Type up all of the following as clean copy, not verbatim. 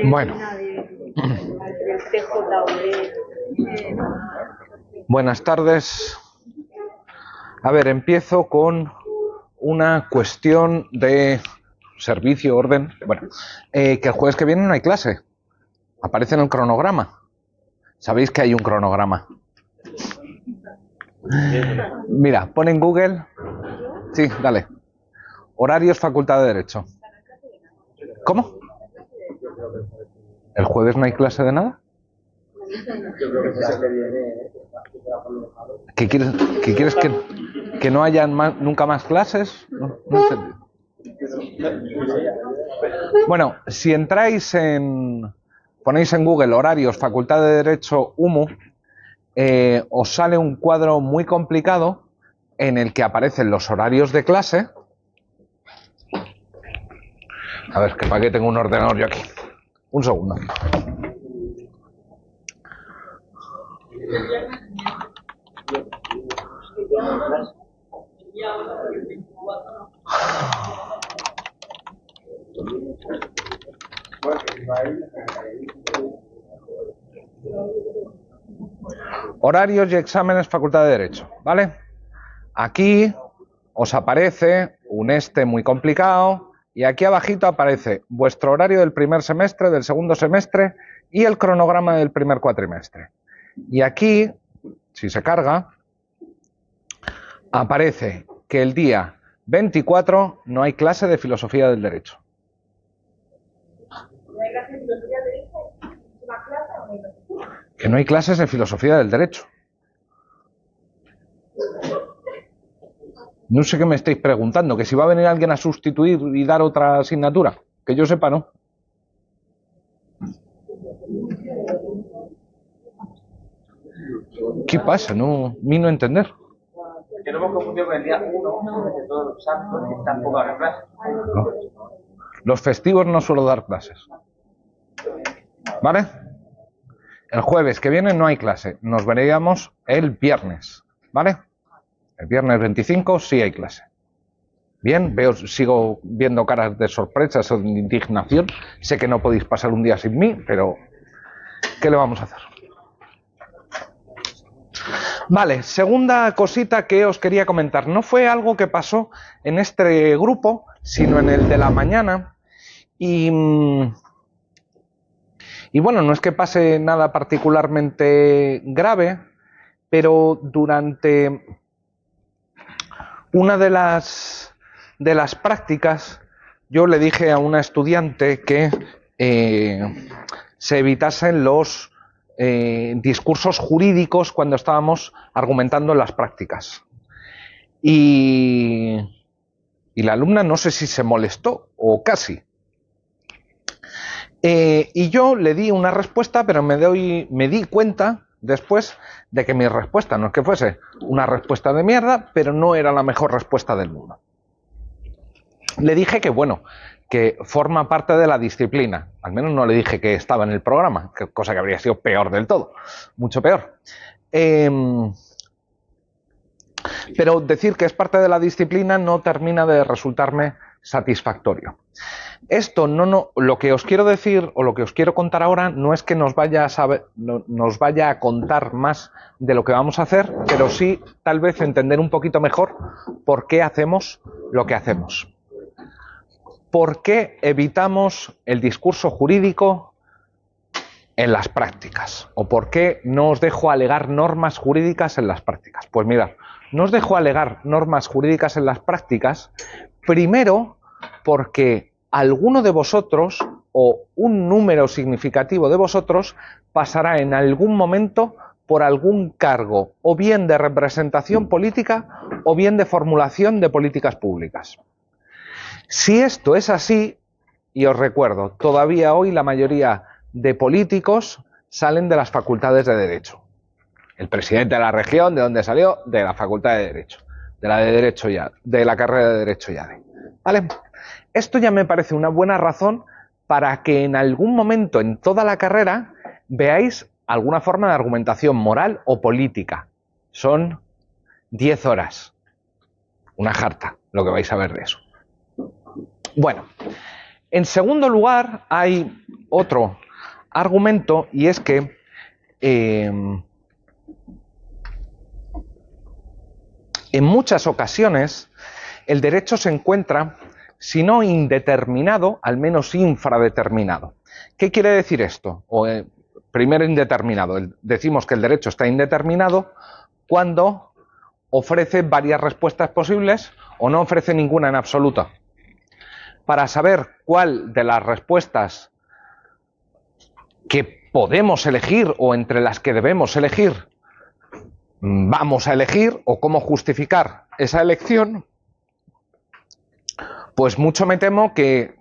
Bueno. Buenas tardes. A ver, empiezo con una cuestión de servicio, orden. Bueno, que el jueves que viene no hay clase. Aparece en el cronograma. ¿Sabéis que hay un cronograma? Mira, pon en Google. Sí, dale. Horarios, Facultad de Derecho. ¿Cómo? ¿El jueves no hay clase de nada? ¿Qué quieres que no haya nunca más clases? No entendí. Bueno, si entráis ponéis en Google horarios, Facultad de Derecho, UMU, os sale un cuadro muy complicado en el que aparecen los horarios de clase. A ver, que para qué tengo un ordenador yo aquí. Un segundo. Horarios y exámenes, Facultad de Derecho, ¿vale? Aquí os aparece un muy complicado y aquí abajito aparece vuestro horario del primer semestre, del segundo semestre y el cronograma del primer cuatrimestre. Y aquí, si se carga, aparece que el día 24 no hay clase de Filosofía del Derecho. ¿No hay clase de Filosofía del Derecho? ¿Una clase o no hay clase? Que no hay clases de Filosofía del Derecho. No sé qué me estáis preguntando, que si va a venir alguien a sustituir y dar otra asignatura. Que yo sepa, no. ¿Qué pasa? No entender. Que no hemos confundido con el día 1 de todos los santos que tampoco habrá clases. No. Los festivos no suelo dar clases. ¿Vale? El jueves que viene no hay clase. Nos veríamos el viernes. ¿Vale? El viernes 25 sí hay clase. Bien, sigo viendo caras de sorpresa o de indignación. Sé que no podéis pasar un día sin mí, pero ¿qué le vamos a hacer? Vale, segunda cosita que os quería comentar. No fue algo que pasó en este grupo, sino en el de la mañana. Y bueno, no es que pase nada particularmente grave, pero durante una de las prácticas yo le dije a una estudiante que se evitasen los discursos jurídicos cuando estábamos argumentando en las prácticas. Y la alumna no sé si se molestó o casi. Y yo le di una respuesta, pero me di cuenta después de que mi respuesta no es que fuese una respuesta de mierda, pero no era la mejor respuesta del mundo. Le dije que bueno, que forma parte de la disciplina. Al menos no le dije que estaba en el programa, cosa que habría sido peor del todo, mucho peor. Pero decir que es parte de la disciplina no termina de resultarme satisfactorio. Esto lo que os quiero decir o lo que os quiero contar ahora no es que nos vaya a contar más de lo que vamos a hacer, pero sí tal vez entender un poquito mejor por qué hacemos lo que hacemos. ¿Por qué evitamos el discurso jurídico en las prácticas? ¿O por qué no os dejo alegar normas jurídicas en las prácticas? Pues mirad, no os dejo alegar normas jurídicas en las prácticas, primero porque alguno de vosotros o un número significativo de vosotros pasará en algún momento por algún cargo, o bien de representación política o bien de formulación de políticas públicas. Si esto es así, y os recuerdo, todavía hoy la mayoría de políticos salen de las facultades de Derecho. El presidente de la región, ¿de dónde salió? De la Facultad de Derecho. De la de Derecho ya, de la carrera de Derecho ya. ¿Vale? Esto ya me parece una buena razón para que en algún momento en toda la carrera veáis alguna forma de argumentación moral o política. Son 10 horas. Una jarta, lo que vais a ver de eso. Bueno, en segundo lugar hay otro argumento, y es que en muchas ocasiones el derecho se encuentra, si no indeterminado, al menos infradeterminado. ¿Qué quiere decir esto? Primero, indeterminado. Decimos que el derecho está indeterminado cuando ofrece varias respuestas posibles o no ofrece ninguna en absoluto. Para saber cuál de las respuestas que podemos elegir o entre las que debemos elegir vamos a elegir, o cómo justificar esa elección, pues mucho me temo que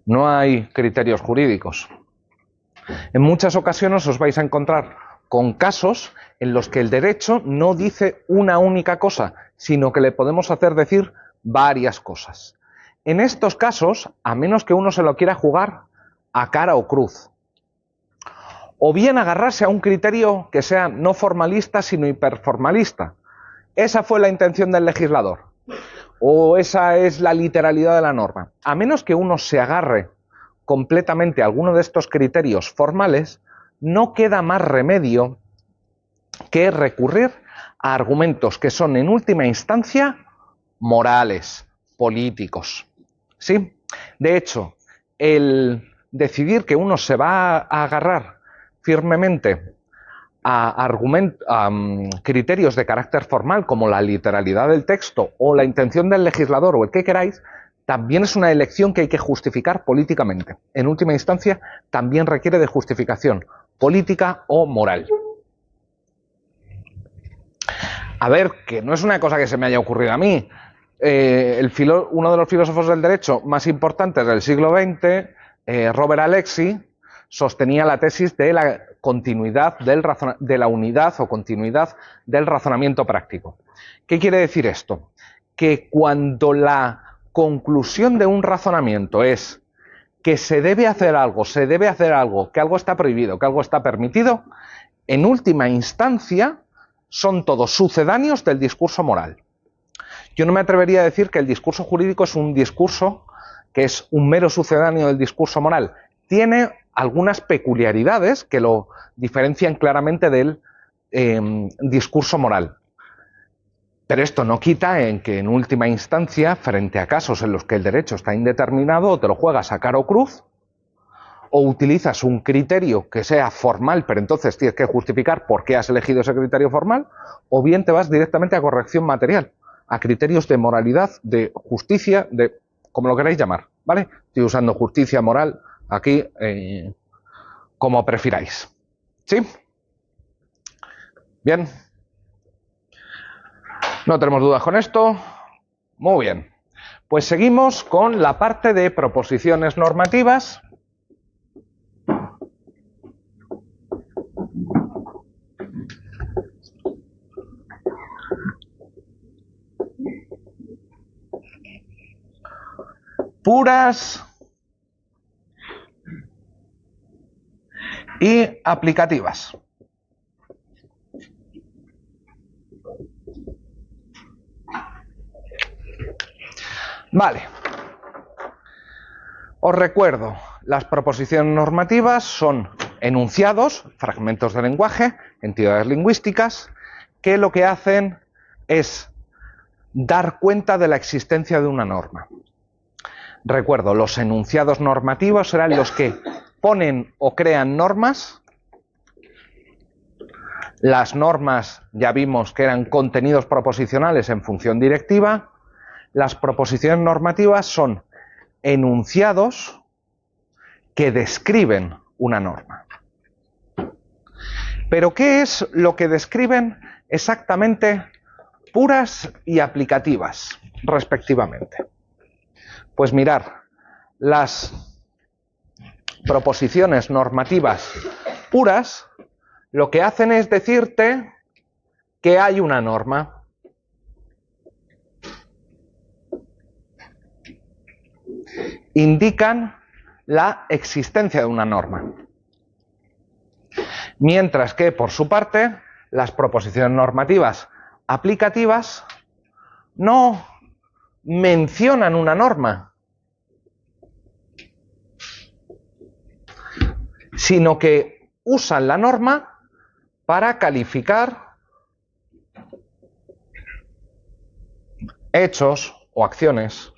no hay criterios jurídicos. En muchas ocasiones os vais a encontrar con casos en los que el derecho no dice una única cosa, sino que le podemos hacer decir varias cosas. En estos casos, a menos que uno se lo quiera jugar a cara o cruz, o bien agarrarse a un criterio que sea no formalista, sino hiperformalista. Esa fue la intención del legislador, o esa es la literalidad de la norma. A menos que uno se agarre completamente a alguno de estos criterios formales, no queda más remedio que recurrir a argumentos que son en última instancia morales, políticos. ¿Sí? De hecho, el decidir que uno se va a agarrar firmemente a criterios de carácter formal como la literalidad del texto o la intención del legislador o el que queráis, también es una elección que hay que justificar políticamente. En última instancia, también requiere de justificación política o moral. A ver, que no es una cosa que se me haya ocurrido a mí. Uno de los filósofos del derecho más importantes del siglo XX, Robert Alexy, sostenía la tesis de la continuidad de la unidad o continuidad del razonamiento práctico. ¿Qué quiere decir esto? Que cuando la conclusión de un razonamiento es que se debe hacer algo, que algo está prohibido, que algo está permitido, en última instancia son todos sucedáneos del discurso moral. Yo no me atrevería a decir que el discurso jurídico es un discurso que es un mero sucedáneo del discurso moral. Tiene algunas peculiaridades que lo diferencian claramente del discurso moral. Pero esto no quita en que en última instancia, frente a casos en los que el derecho está indeterminado, o te lo juegas a cara o cruz, o utilizas un criterio que sea formal, pero entonces tienes que justificar por qué has elegido ese criterio formal, o bien te vas directamente a corrección material, a criterios de moralidad, de justicia, de como lo queráis llamar, ¿vale? Estoy usando justicia, moral, aquí, como prefiráis. ¿Sí? Bien. No tenemos dudas con esto. Muy bien. Pues seguimos con la parte de proposiciones normativas. Puras y aplicativas. Vale. Os recuerdo, las proposiciones normativas son enunciados, fragmentos de lenguaje, entidades lingüísticas, que lo que hacen es dar cuenta de la existencia de una norma. Recuerdo, los enunciados normativos serán los que ponen o crean normas. Las normas ya vimos que eran contenidos proposicionales en función directiva. Las proposiciones normativas son enunciados que describen una norma. ¿Pero qué es lo que describen exactamente puras y aplicativas, respectivamente? Pues mirar, las proposiciones normativas puras lo que hacen es decirte que hay una norma. Indican la existencia de una norma. Mientras que, por su parte, las proposiciones normativas aplicativas no mencionan una norma. sino que usan la norma para calificar hechos o acciones.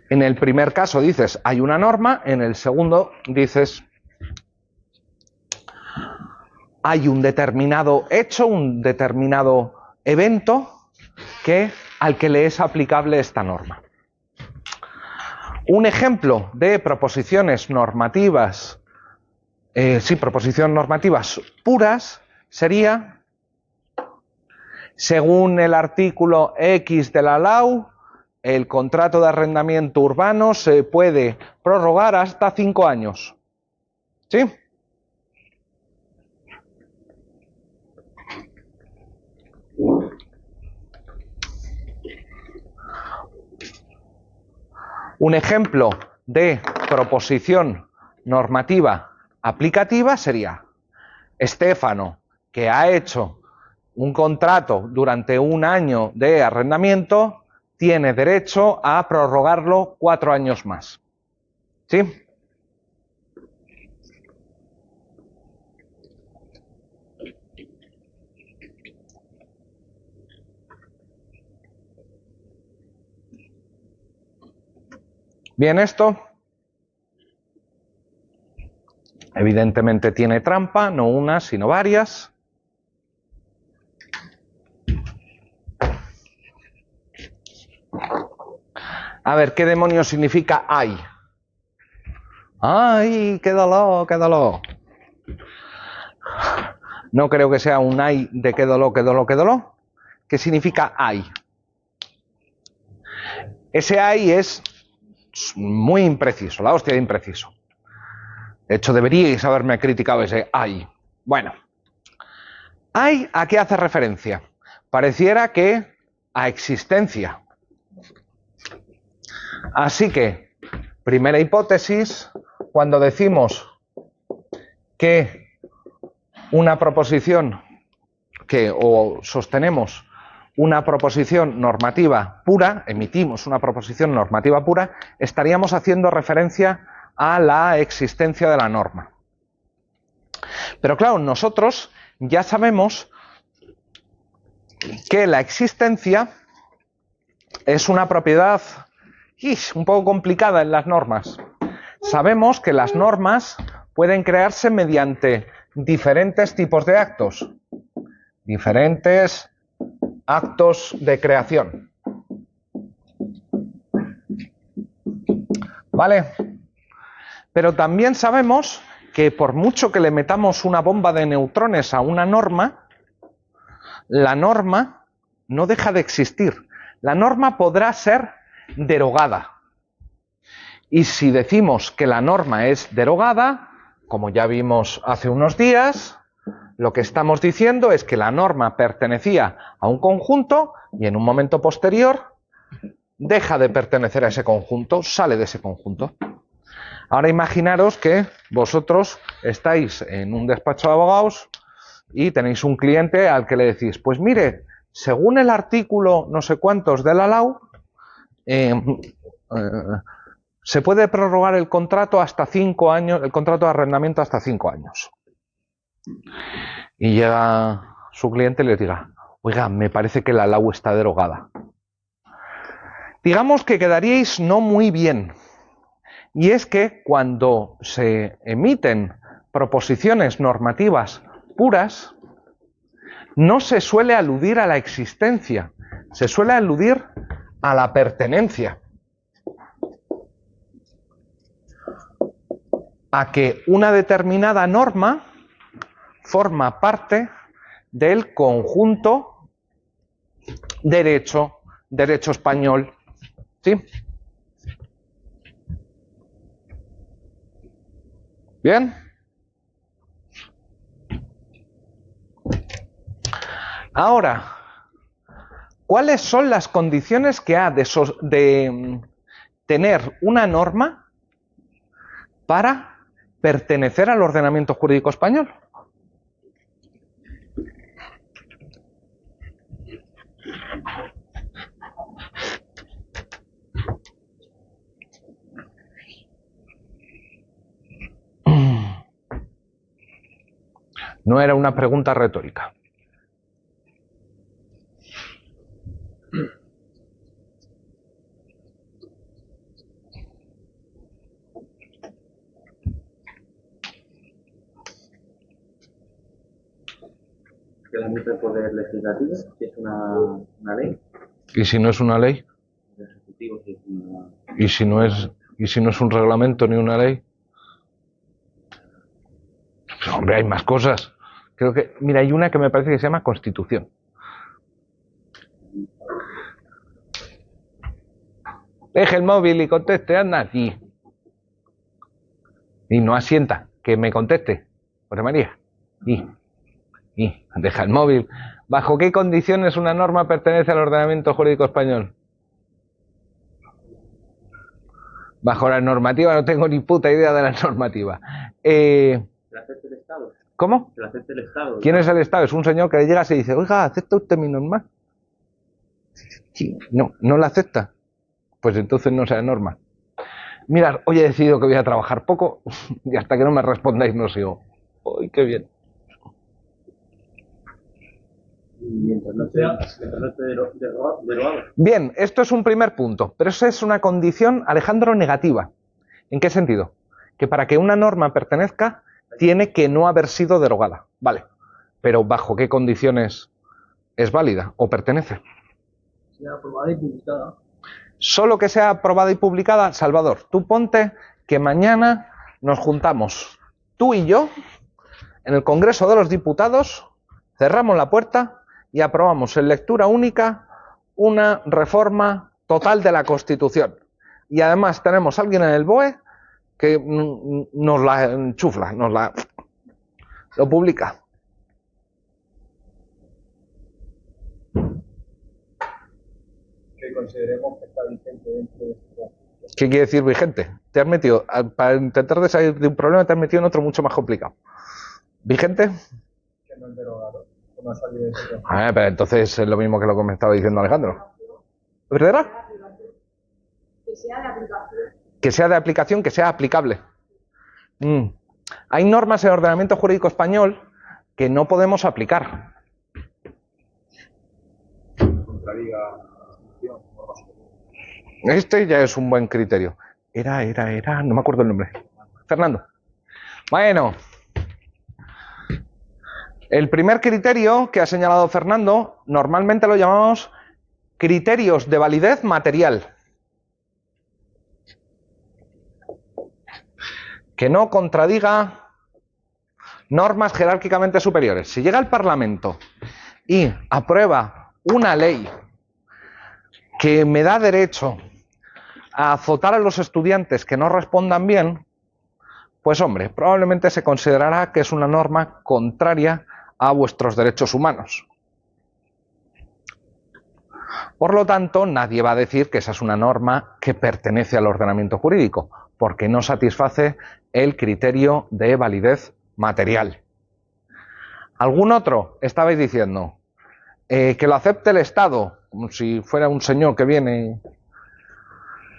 En el primer caso dices hay una norma, en el segundo dices hay un determinado hecho, un determinado evento al que le es aplicable esta norma. Un ejemplo de proposiciones normativas, proposiciones normativas puras sería, según el artículo X de la LAU, el contrato de arrendamiento urbano se puede prorrogar hasta 5 años. ¿Sí? Un ejemplo de proposición normativa aplicativa sería Estéfano, que ha hecho un contrato durante 1 año de arrendamiento, tiene derecho a prorrogarlo 4 años más. ¿Sí? Bien, esto evidentemente tiene trampa, no una, sino varias. A ver, ¿qué demonios significa hay? ¡Ay, qué dolor, qué dolor! No creo que sea un ay de qué dolor, qué dolor, qué dolor. ¿Qué significa hay? Ese ay es muy impreciso, la hostia de impreciso. De hecho, deberíais haberme criticado ese ay. Bueno, hay, ¿a qué hace referencia? Pareciera que a existencia. Así que, primera hipótesis, cuando decimos que una proposición o sostenemos una proposición normativa pura, emitimos una proposición normativa pura, estaríamos haciendo referencia a la existencia de la norma. Pero claro, nosotros ya sabemos que la existencia es una propiedad un poco complicada en las normas. Sabemos que las normas pueden crearse mediante diferentes tipos de actos, diferentes actos de creación. ¿Vale? Pero también sabemos que por mucho que le metamos una bomba de neutrones a una norma, la norma no deja de existir. La norma podrá ser derogada. Y si decimos que la norma es derogada, como ya vimos hace unos días, lo que estamos diciendo es que la norma pertenecía a un conjunto y en un momento posterior deja de pertenecer a ese conjunto, sale de ese conjunto. Ahora imaginaros que vosotros estáis en un despacho de abogados y tenéis un cliente al que le decís, pues mire, según el artículo no sé cuántos de la LAU, se puede prorrogar el contrato hasta 5 años, el contrato de arrendamiento hasta 5 años. Y llega su cliente y le diga, oiga, me parece que la LAU está derogada. Digamos que quedaríais no muy bien. Y es que cuando se emiten proposiciones normativas puras, no se suele aludir a la existencia, se suele aludir a la pertenencia. A que una determinada norma forma parte del conjunto derecho español. ¿Sí? ¿Bien? Ahora, ¿cuáles son las condiciones que ha de tener una norma para pertenecer al ordenamiento jurídico español? No era una pregunta retórica. Que la emite el Poder Legislativo, que es una ley. ¿Y si no es una ley? El Ejecutivo, que es una... ¿Y si no es un reglamento ni una ley? Pues, hombre, hay más cosas. Creo que, mira, hay una que me parece que se llama Constitución. Deje el móvil y conteste, anda aquí. Y no asienta, que me conteste. José María. Y deja el móvil. ¿Bajo qué condiciones una norma pertenece al ordenamiento jurídico español? Bajo la normativa, no tengo ni puta idea de la normativa. ¿La acepta el Estado? ¿Cómo? ¿La acepta el Estado? ¿Quién es el Estado? Es un señor que le llega y se dice, oiga, ¿acepta usted mi norma? Sí, no la acepta. Pues entonces no sea norma. Mirad, hoy he decidido que voy a trabajar poco y hasta que no me respondáis no sigo. ¡Uy, qué bien! Mientras no esté derogado. Bien, esto es un primer punto, pero eso es una condición, Alejandro, negativa. ¿En qué sentido? Que para que una norma pertenezca, tiene que no haber sido derogada. Vale, pero ¿bajo qué condiciones es válida o pertenece? Sea aprobada y publicada. Solo que sea aprobada y publicada. Salvador, tú ponte que mañana nos juntamos, tú y yo, en el Congreso de los Diputados, cerramos la puerta y aprobamos en lectura única una reforma total de la Constitución. Y además tenemos a alguien en el BOE que nos la enchufla, lo publica. Que consideremos que está vigente dentro de este... ¿Qué quiere decir vigente? Te has metido, para intentar de salir de un problema, te has metido en otro mucho más complicado. ¿Vigente? Que no es derogado. No ha salido de ese tema. Pero entonces es lo mismo que lo que me estaba diciendo Alejandro. ¿Verdad? Que sea de aplicación. Que sea de aplicación, que sea aplicable. Hay normas en el ordenamiento jurídico español que no podemos aplicar. Contradiga la Constitución. Este ya es un buen criterio. No me acuerdo el nombre. Fernando. Bueno. El primer criterio que ha señalado Fernando, normalmente lo llamamos criterios de validez material. Que no contradiga normas jerárquicamente superiores. Si llega el Parlamento y aprueba una ley que me da derecho a azotar a los estudiantes que no respondan bien, pues hombre, probablemente se considerará que es una norma contraria a vuestros derechos humanos. Por lo tanto, nadie va a decir que esa es una norma que pertenece al ordenamiento jurídico, porque no satisface el criterio de validez material. ¿Algún otro? Estabais diciendo que lo acepte el Estado, como si fuera un señor que viene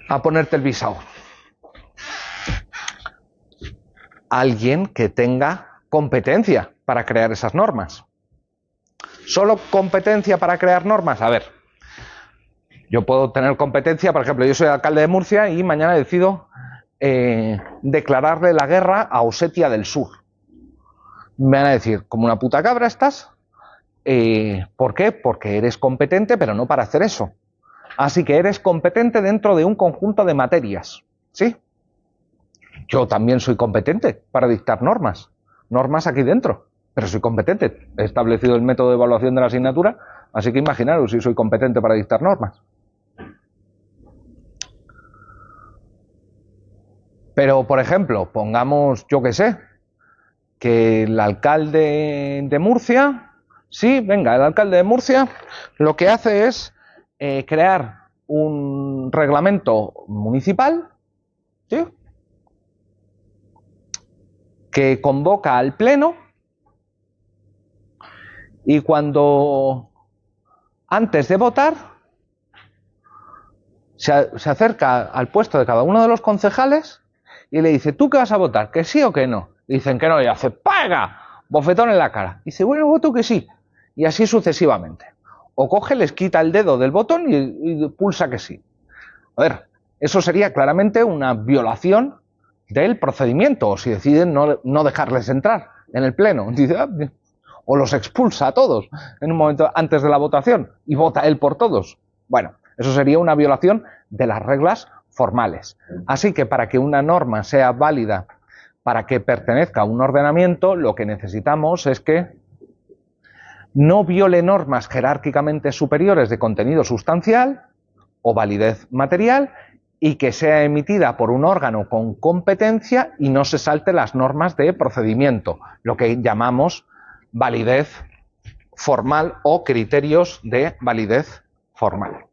a ponerte el visado. Alguien que tenga competencia para crear esas normas. ¿Solo competencia para crear normas? A ver, yo puedo tener competencia, por ejemplo, yo soy alcalde de Murcia y mañana decido declararle la guerra a Osetia del Sur. Me van a decir, como una puta cabra estás. ¿Por qué? Porque eres competente, pero no para hacer eso. Así que eres competente dentro de un conjunto de materias, ¿sí? Yo también soy competente para dictar normas aquí dentro, pero soy competente. He establecido el método de evaluación de la asignatura, así que imaginaros si soy competente para dictar normas. Pero, por ejemplo, pongamos, yo qué sé, que el alcalde de Murcia, sí, venga, el alcalde de Murcia lo que hace es crear un reglamento municipal, ¿sí?, que convoca al pleno y cuando antes de votar se acerca al puesto de cada uno de los concejales y le dice, ¿tú qué vas a votar? ¿Que sí o que no? Y dicen que no, y hace ¡paga! bofetón en la cara. Dice, bueno, voto que sí. Y así sucesivamente. O coge, les quita el dedo del botón y pulsa que sí. A ver, eso sería claramente una violación del procedimiento, o si deciden no dejarles entrar en el pleno. Dice, o los expulsa a todos en un momento antes de la votación y vota él por todos. Bueno, eso sería una violación de las reglas formales. Así que para que una norma sea válida, para que pertenezca a un ordenamiento, lo que necesitamos es que no viole normas jerárquicamente superiores de contenido sustancial o validez material y que sea emitida por un órgano con competencia y no se salte las normas de procedimiento, lo que llamamos validez formal o criterios de validez formal.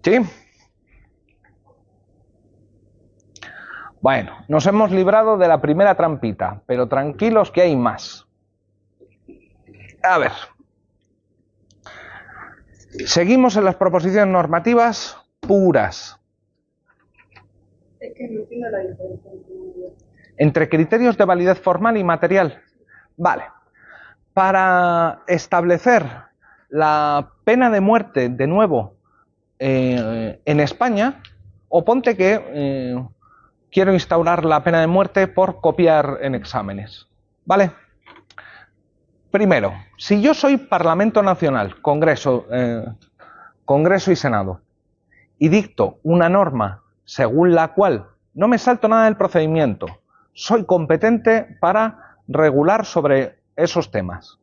¿Sí? Bueno, nos hemos librado de la primera trampita, pero tranquilos que hay más. A ver. Seguimos en las proposiciones normativas puras. Es que no entiendo la diferencia Entre criterios de validez formal y material. Vale. Para establecer la pena de muerte, de nuevo, en España, o ponte que quiero instaurar la pena de muerte por copiar en exámenes. ¿Vale? Primero, si yo soy Parlamento Nacional, Congreso y Senado, y dicto una norma según la cual no me salto nada del procedimiento, soy competente para regular sobre esos temas,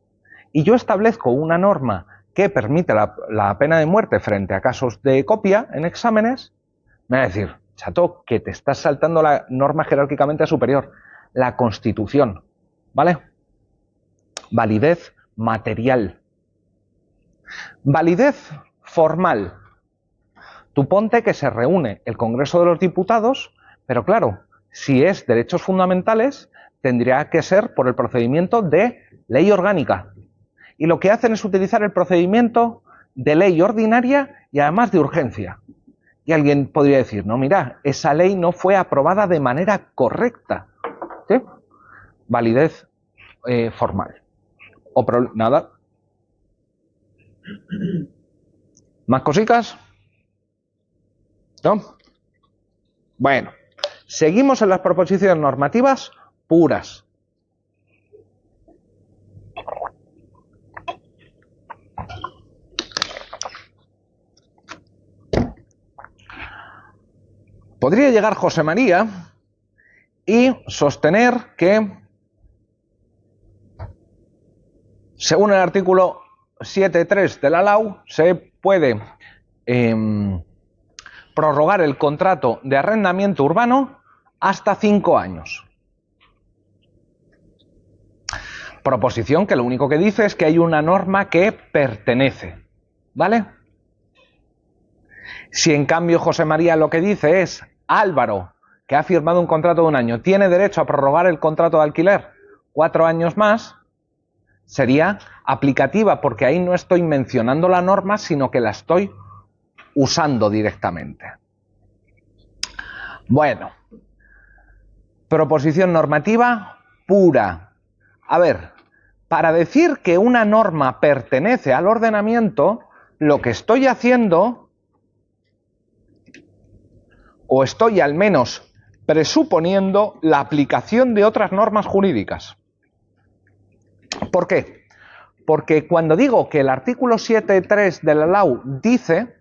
y yo establezco una norma que permite la pena de muerte frente a casos de copia en exámenes, me va a decir, chato, que te estás saltando la norma jerárquicamente superior, la Constitución, ¿vale? Validez material. Validez formal. Tú ponte que se reúne el Congreso de los Diputados, pero claro, si es derechos fundamentales, tendría que ser por el procedimiento de ley orgánica. Y lo que hacen es utilizar el procedimiento de ley ordinaria y además de urgencia. Y alguien podría decir, no, mira, esa ley no fue aprobada de manera correcta. ¿Sí? Validez formal. Nada. ¿Más cositas? ¿No? Bueno, seguimos en las proposiciones normativas puras. Podría llegar José María y sostener que, según el artículo 7.3 de la LAU, se puede prorrogar el contrato de arrendamiento urbano hasta 5 años. Proposición que lo único que dice es que hay una norma que pertenece, ¿vale? Si en cambio José María lo que dice es Álvaro, que ha firmado un contrato de 1 año, tiene derecho a prorrogar el contrato de alquiler 4 años más, sería aplicativa porque ahí no estoy mencionando la norma, sino que la estoy usando directamente. Bueno, proposición normativa pura. A ver, para decir que una norma pertenece al ordenamiento, lo que estoy haciendo, o estoy al menos presuponiendo, la aplicación de otras normas jurídicas. ¿Por qué? Porque cuando digo que el artículo 7.3 de la LAU dice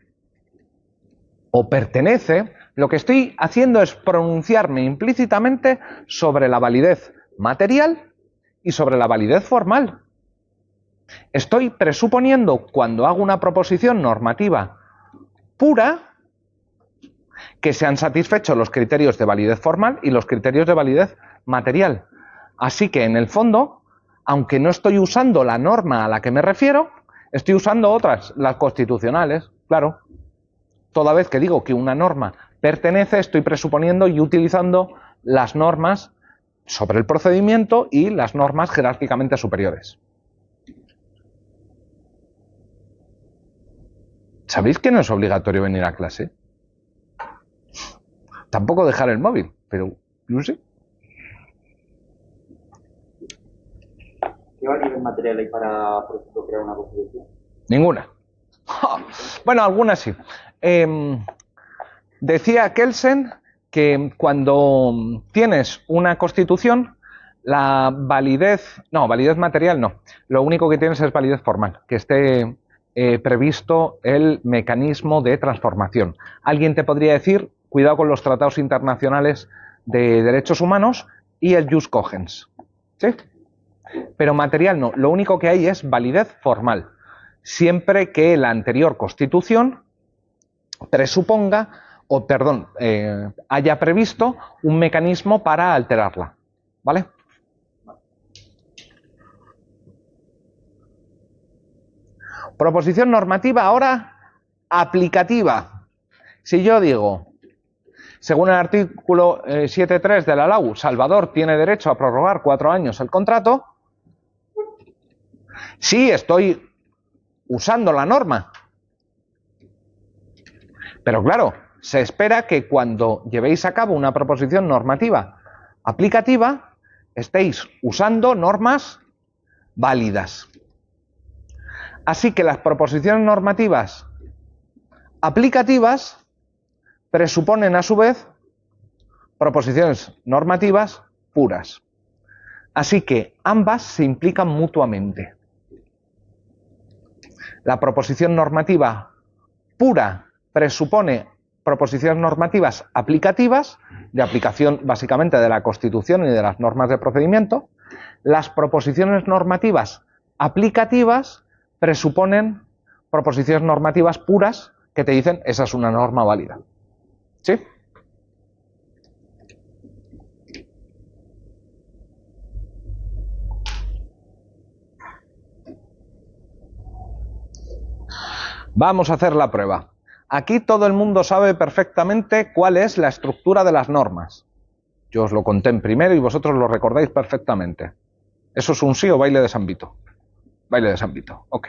o pertenece, lo que estoy haciendo es pronunciarme implícitamente sobre la validez material y sobre la validez formal. Estoy presuponiendo, cuando hago una proposición normativa pura, que se han satisfecho los criterios de validez formal y los criterios de validez material. Así que, en el fondo, aunque no estoy usando la norma a la que me refiero, estoy usando otras, las constitucionales, claro. Toda vez que digo que una norma pertenece, estoy presuponiendo y utilizando las normas sobre el procedimiento y las normas jerárquicamente superiores. ¿Sabéis que no es obligatorio venir a clase? Tampoco dejar el móvil, pero no sé. ¿Qué validez material hay para, por ejemplo, crear una constitución? Ninguna. Bueno, algunas sí. Decía Kelsen que cuando tienes una constitución, la validez, no, validez material no, lo único que tienes es validez formal, que esté previsto el mecanismo de transformación. Alguien te podría decir, cuidado con los tratados internacionales de derechos humanos y el jus cogens, ¿sí? Pero material no, lo único que hay es validez formal, siempre que la anterior constitución presuponga, o perdón, haya previsto un mecanismo para alterarla, ¿vale? Proposición normativa ahora aplicativa. Si yo digo, según el artículo 7.3 de la LAU, Salvador tiene derecho a prorrogar 4 años el contrato, sí estoy usando la norma. Pero claro, se espera que cuando llevéis a cabo una proposición normativa aplicativa, estéis usando normas válidas. Así que las proposiciones normativas aplicativas presuponen a su vez proposiciones normativas puras. Así que ambas se implican mutuamente. La proposición normativa pura presupone proposiciones normativas aplicativas, de aplicación básicamente de la Constitución y de las normas de procedimiento. Las proposiciones normativas aplicativas presuponen proposiciones normativas puras que te dicen esa es una norma válida. ¿Sí? Vamos a hacer la prueba. Aquí todo el mundo sabe perfectamente cuál es la estructura de las normas. Yo os lo conté en primero y vosotros lo recordáis perfectamente. ¿Eso es un sí o baile de San Vito? Baile de San Vito, ok.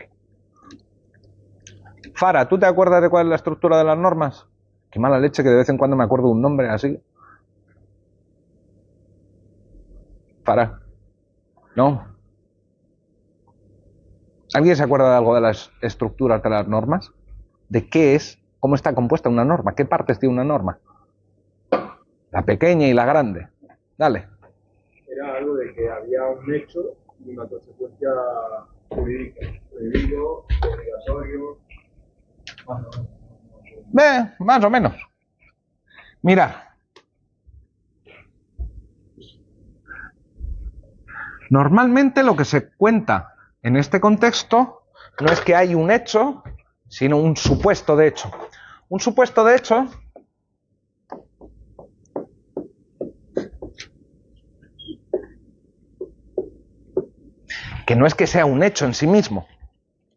Fara, ¿tú te acuerdas de cuál es la estructura de las normas? Qué mala leche que de vez en cuando me acuerdo de un nombre así. Fara. ¿No? ¿Alguien se acuerda de algo de las estructuras de las normas? ¿De qué es? ¿Cómo está compuesta una norma? ¿Qué partes tiene una norma? La pequeña y la grande. Dale. Era algo de que había un hecho y una consecuencia jurídica. Prohibido, obligatorio. Más o menos. Mirad. Normalmente lo que se cuenta en este contexto no es que hay un hecho, sino un supuesto de hecho. Un supuesto de hecho que no es que sea un hecho en sí mismo.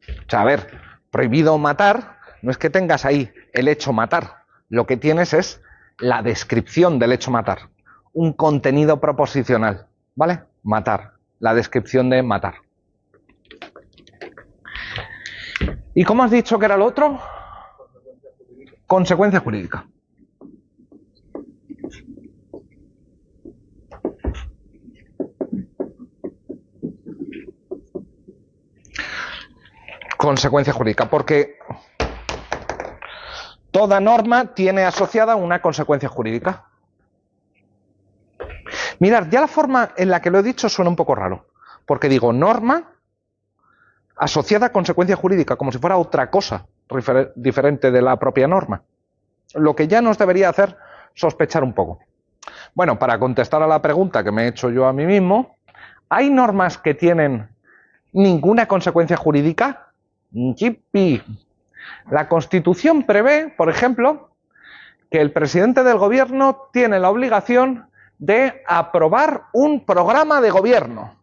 O sea, a ver, prohibido matar, no es que tengas ahí el hecho matar. Lo que tienes es la descripción del hecho matar. Un contenido proposicional, ¿vale? Matar. La descripción de matar. ¿Y cómo has dicho que era el otro? Consecuencia jurídica. Consecuencia jurídica, porque toda norma tiene asociada una consecuencia jurídica. Mirad, ya la forma en la que lo he dicho suena un poco raro, porque digo norma asociada a consecuencia jurídica, como si fuera otra cosa diferente de la propia norma. Lo que ya nos debería hacer sospechar un poco. Bueno, para contestar a la pregunta que me he hecho yo a mí mismo, ¿hay normas que tienen ninguna consecuencia jurídica? ¡Yipi! La Constitución prevé, por ejemplo, que el presidente del gobierno tiene la obligación de aprobar un programa de gobierno.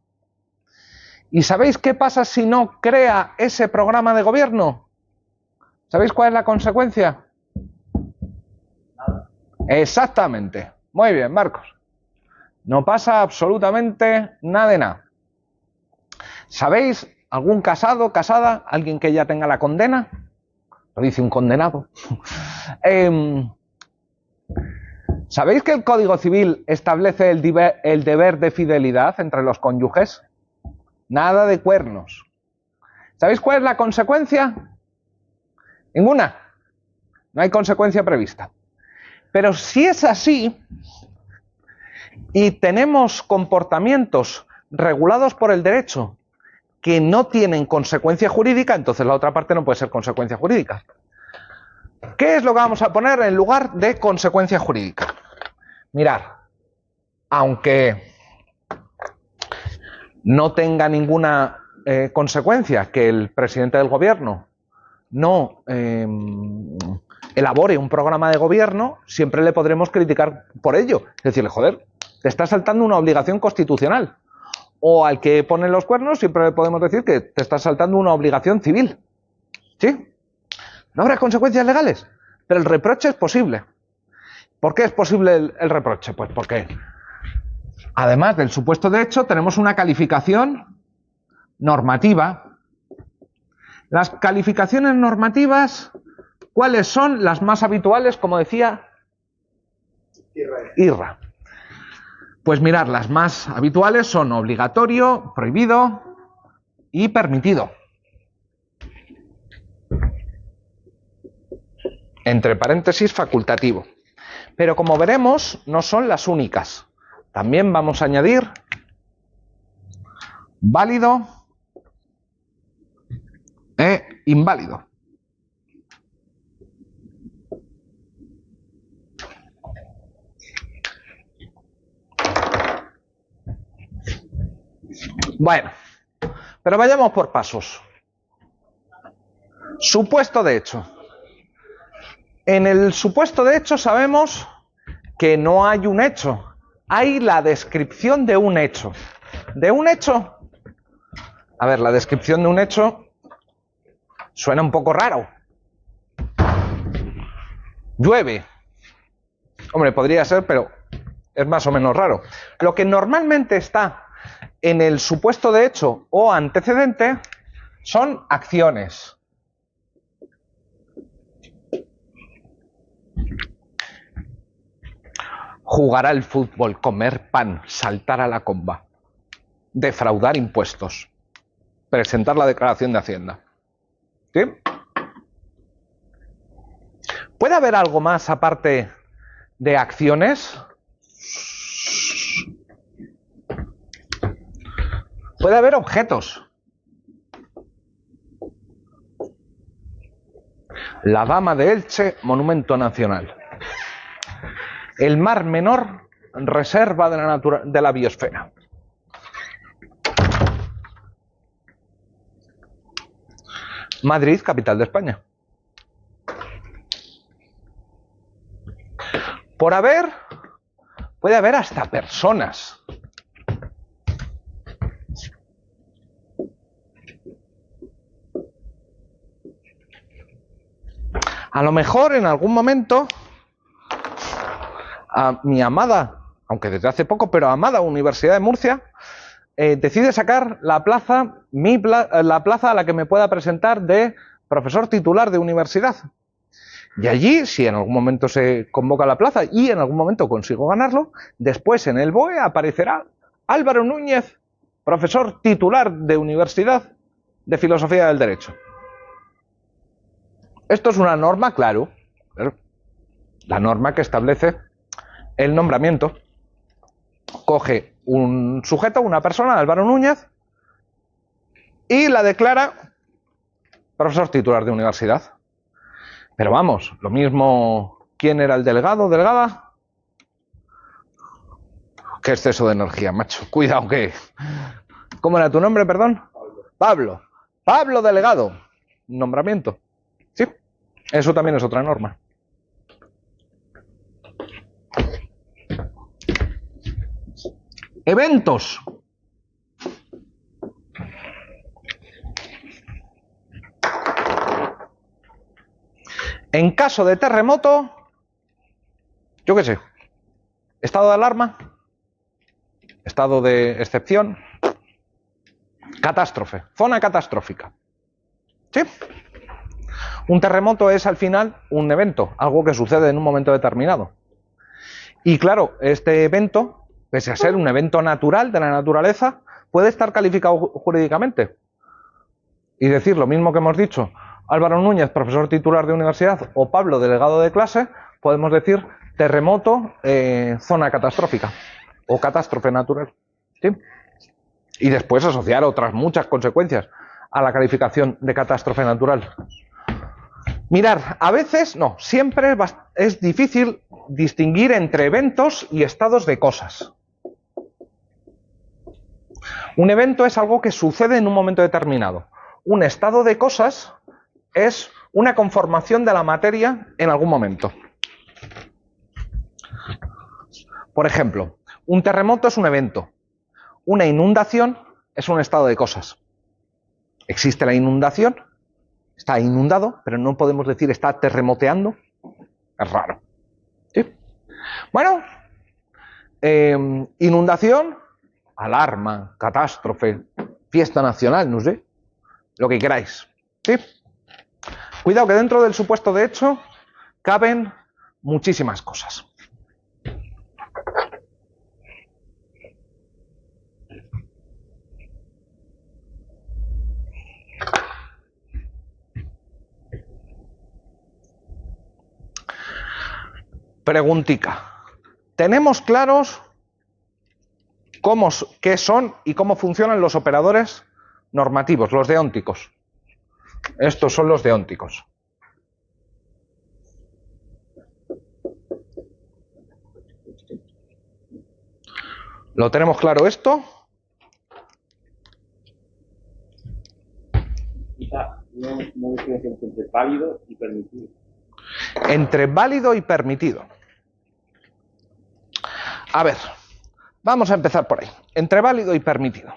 ¿Y sabéis qué pasa si no crea ese programa de gobierno? ¿Sabéis cuál es la consecuencia? Nada. Exactamente. Muy bien, Marcos. No pasa absolutamente nada de nada. ¿Sabéis algún casado, casada, alguien que ya tenga la condena? Lo dice un condenado. ¿Sabéis que el Código Civil establece el deber de fidelidad entre los cónyuges? Nada de cuernos. ¿Sabéis cuál es la consecuencia? Ninguna. No hay consecuencia prevista. Pero si es así y tenemos comportamientos regulados por el derecho que no tienen consecuencia jurídica, entonces la otra parte no puede ser consecuencia jurídica. ¿Qué es lo que vamos a poner en lugar de consecuencia jurídica? Mirad, aunque no tenga ninguna consecuencia que el presidente del gobierno no elabore un programa de gobierno, siempre le podremos criticar por ello. Es decirle, joder, te estás saltando una obligación constitucional. O al que pone los cuernos siempre le podemos decir que te estás saltando una obligación civil. ¿Sí? No habrá consecuencias legales, pero el reproche es posible. ¿Por qué es posible el reproche? Pues porque, además del supuesto de hecho, tenemos una calificación normativa. Las calificaciones normativas, ¿cuáles son las más habituales? Como decía Irra. Pues mirad, las más habituales son obligatorio, prohibido y permitido. Entre paréntesis, facultativo. Pero como veremos, no son las únicas. También vamos a añadir válido e inválido. Bueno, pero vayamos por pasos. Supuesto de hecho. En el supuesto de hecho sabemos que no hay un hecho, hay la descripción de un hecho. ¿De un hecho? A ver, la descripción de un hecho suena un poco raro. Llueve. Hombre, podría ser, pero es más o menos raro. Lo que normalmente está en el supuesto de hecho o antecedente son acciones. Jugar al fútbol, comer pan, saltar a la comba, defraudar impuestos, presentar la declaración de Hacienda. ¿Sí? ¿Puede haber algo más aparte de acciones? Puede haber objetos. La Dama de Elche, monumento nacional. El Mar Menor, reserva de la biosfera. Madrid, capital de España. Por haber, puede haber hasta personas. A lo mejor en algún momento a mi amada, aunque desde hace poco, pero amada Universidad de Murcia, decide sacar la plaza, la plaza a la que me pueda presentar de profesor titular de universidad. Y allí, si en algún momento se convoca la plaza y en algún momento consigo ganarlo, después en el BOE aparecerá Álvaro Núñez, profesor titular de Universidad de Filosofía del Derecho. Esto es una norma, claro, la norma que establece el nombramiento. Coge un sujeto, una persona, Álvaro Núñez, y la declara profesor titular de universidad. Pero vamos, lo mismo, ¿quién era el delegado, delegada? Qué exceso de energía, macho. Cuidado que... ¿Cómo era tu nombre, perdón? Pablo. Pablo delegado. Nombramiento. Sí, eso también es otra norma. Eventos. En caso de terremoto, yo qué sé, estado de alarma, estado de excepción. Catástrofe, zona catastrófica. ¿Sí? Un terremoto es al final un evento, algo que sucede en un momento determinado. Y claro, este evento, pese a ser un evento natural de la naturaleza, puede estar calificado jurídicamente. Y decir lo mismo que hemos dicho, Álvaro Núñez, profesor titular de universidad, o Pablo, delegado de clase, podemos decir terremoto, zona catastrófica o catástrofe natural. ¿Sí? Y después asociar otras muchas consecuencias a la calificación de catástrofe natural. Mirar, a veces, no, siempre es difícil distinguir entre eventos y estados de cosas. Un evento es algo que sucede en un momento determinado. Un estado de cosas es una conformación de la materia en algún momento. Por ejemplo, un terremoto es un evento. Una inundación es un estado de cosas. Existe la inundación, está inundado, pero no podemos decir está terremoteando. Es raro. ¿Sí? Bueno, inundación, alarma, catástrofe, fiesta nacional, no sé, lo que queráis. ¿Sí? Cuidado que dentro del supuesto de hecho caben muchísimas cosas. Preguntica. ¿Tenemos claros qué son y cómo funcionan los operadores normativos, los deónticos? Estos son los deónticos. ¿Lo tenemos claro esto? Quizá no diferencia entre válido y permitido. Entre válido y permitido. A ver, vamos a empezar por ahí. Entre válido y permitido.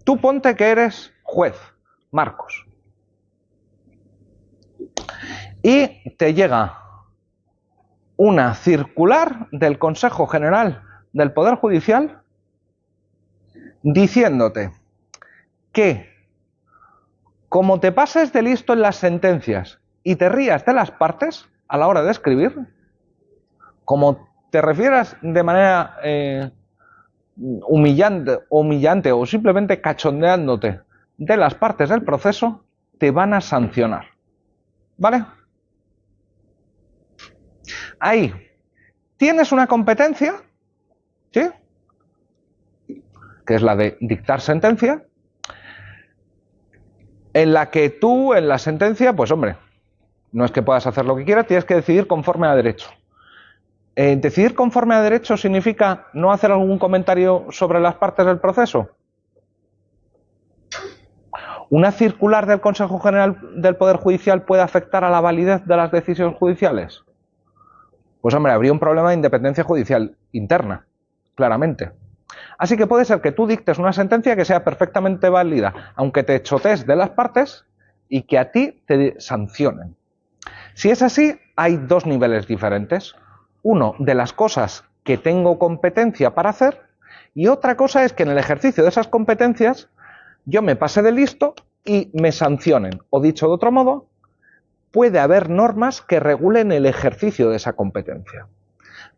Tú ponte que eres juez, Marcos. Y te llega una circular del Consejo General del Poder Judicial diciéndote que como te pases de listo en las sentencias y te rías de las partes a la hora de escribir, como te refieras de manera humillante o simplemente cachondeándote de las partes del proceso, te van a sancionar. ¿Vale? Ahí tienes una competencia, ¿sí? Que es la de dictar sentencia, en la que tú, en la sentencia, pues hombre, no es que puedas hacer lo que quieras, tienes que decidir conforme a derecho. ¿Decidir conforme a derecho significa no hacer algún comentario sobre las partes del proceso? ¿Una circular del Consejo General del Poder Judicial puede afectar a la validez de las decisiones judiciales? Pues hombre, habría un problema de independencia judicial interna, claramente. Así que puede ser que tú dictes una sentencia que sea perfectamente válida, aunque te chotees de las partes y que a ti te sancionen. Si es así, hay dos niveles diferentes. Uno, de las cosas que tengo competencia para hacer, y otra cosa es que en el ejercicio de esas competencias yo me pase de listo y me sancionen. O dicho de otro modo, puede haber normas que regulen el ejercicio de esa competencia.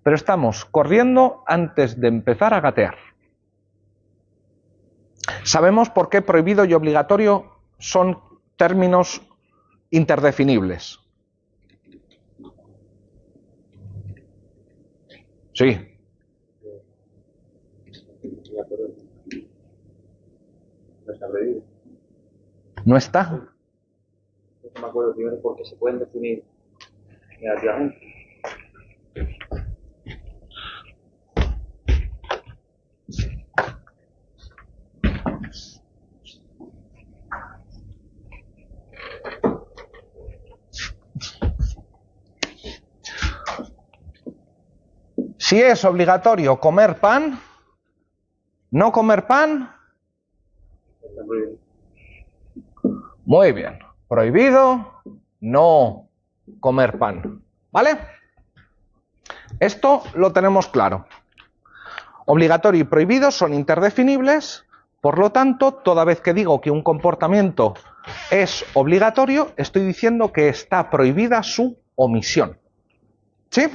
Pero estamos corriendo antes de empezar a gatear. Sabemos por qué prohibido y obligatorio son términos interdefinibles. Sí. No está prohibido. ¿No está? No me acuerdo primero porque se pueden definir negativamente. Si es obligatorio comer pan, no comer pan. Está prohibido. Muy bien. Prohibido no comer pan. ¿Vale? Esto lo tenemos claro. Obligatorio y prohibido son interdefinibles, por lo tanto, toda vez que digo que un comportamiento es obligatorio, estoy diciendo que está prohibida su omisión. ¿Sí?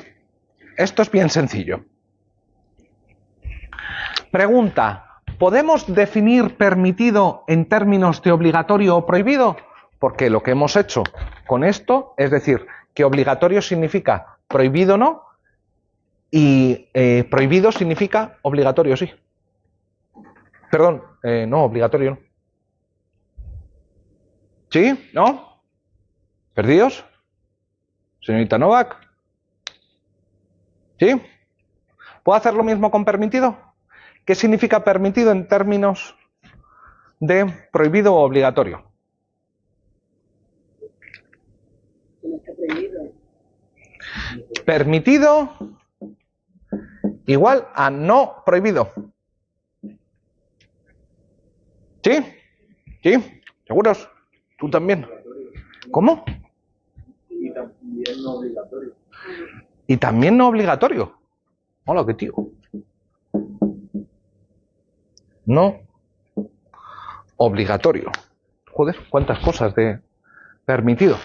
Esto es bien sencillo. Pregunta, ¿podemos definir permitido en términos de obligatorio o prohibido? Porque lo que hemos hecho con esto es decir que obligatorio significa prohibido no y prohibido significa obligatorio sí. Perdón, no, obligatorio no. ¿Sí? ¿No? ¿Perdidos? Señorita Novak. ¿Sí? ¿Puedo hacer lo mismo con permitido? ¿Qué significa permitido en términos de prohibido o obligatorio? Permitido igual a no prohibido. ¿Sí? ¿Sí? ¿Seguros? ¿Tú también? ¿Cómo? Y también no obligatorio. Y también no obligatorio. Hola, qué tío. No obligatorio. Joder, cuántas cosas de permitido.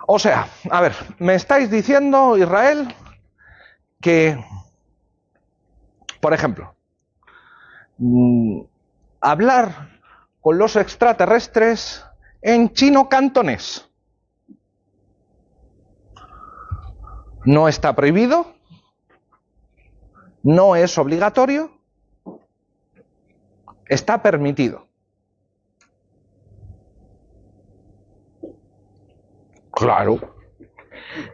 O sea, a ver, me estáis diciendo, Israel, que, por ejemplo, hablar con los extraterrestres en chino cantonés no está prohibido, no es obligatorio, está permitido. Claro.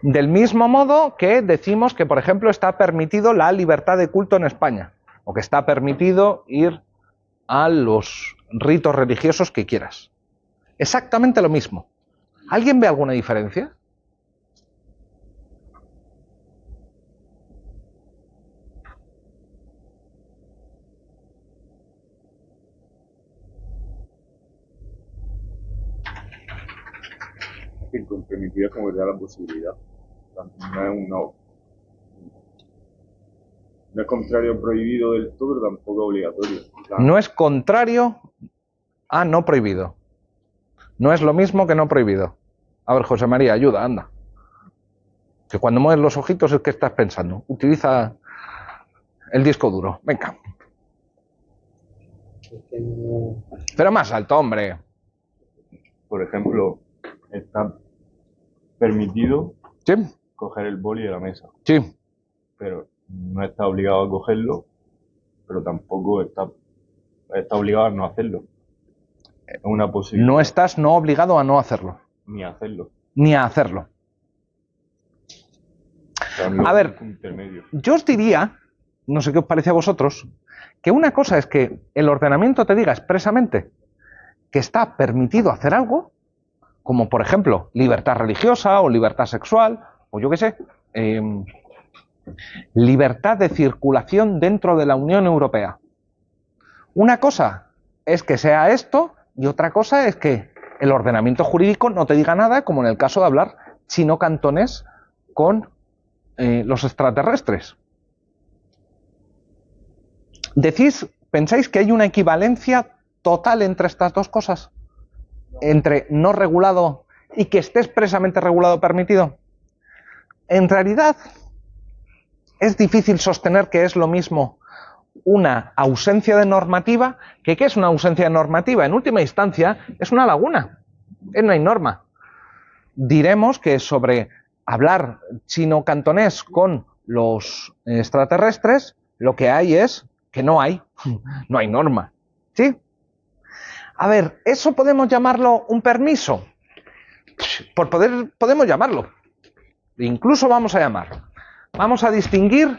Del mismo modo que decimos que, por ejemplo, está permitido la libertad de culto en España, o que está permitido ir a los ritos religiosos que quieras. Exactamente lo mismo. ¿Alguien ve alguna diferencia? Que con permitido es como que te da la posibilidad. No es contrario a prohibido del todo, pero tampoco obligatorio. Claro. No es contrario a no prohibido. No es lo mismo que no prohibido. A ver, José María, ayuda, anda. Que cuando mueves los ojitos es que estás pensando. Utiliza el disco duro. Venga. Pero más alto, hombre. Por ejemplo, está permitido ¿Sí? coger el boli de la mesa, Sí. pero no está obligado a cogerlo, pero tampoco está obligado a no hacerlo. Es una posibilidad. No estás no obligado a no hacerlo. Ni a hacerlo. Ni a hacerlo. O sea, no A ver, es un intermedio. yo os diría, no sé qué os parece a vosotros, que una cosa es que el ordenamiento te diga expresamente que está permitido hacer algo, como por ejemplo libertad religiosa o libertad sexual, o yo qué sé, libertad de circulación dentro de la Unión Europea. Una cosa es que sea esto y otra cosa es que el ordenamiento jurídico no te diga nada, como en el caso de hablar chino cantonés con los extraterrestres. ¿Pensáis que hay una equivalencia total entre estas dos cosas? Entre no regulado y que esté expresamente regulado permitido. En realidad, es difícil sostener que es lo mismo una ausencia de normativa que ¿qué es una ausencia de normativa? En última instancia, es una laguna. No hay norma. Diremos que sobre hablar chino-cantonés con los extraterrestres, lo que hay es que no hay norma. ¿Sí? A ver, ¿eso podemos llamarlo un permiso? Podemos llamarlo. Incluso vamos a llamarlo. Vamos a distinguir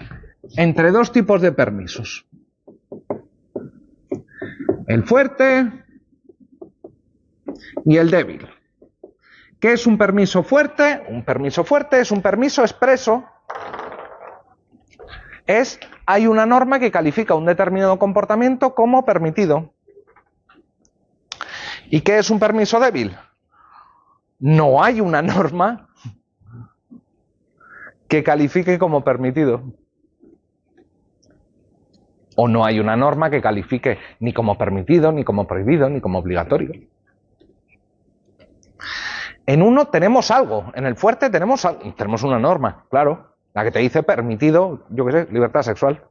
entre dos tipos de permisos. El fuerte y el débil. ¿Qué es un permiso fuerte? Un permiso fuerte es un permiso expreso. Hay una norma que califica un determinado comportamiento como permitido. ¿Y qué es un permiso débil? No hay una norma que califique como permitido. O no hay una norma que califique ni como permitido, ni como prohibido, ni como obligatorio. En uno tenemos algo, en el fuerte tenemos una norma, claro, la que te dice permitido, yo qué sé, libertad sexual.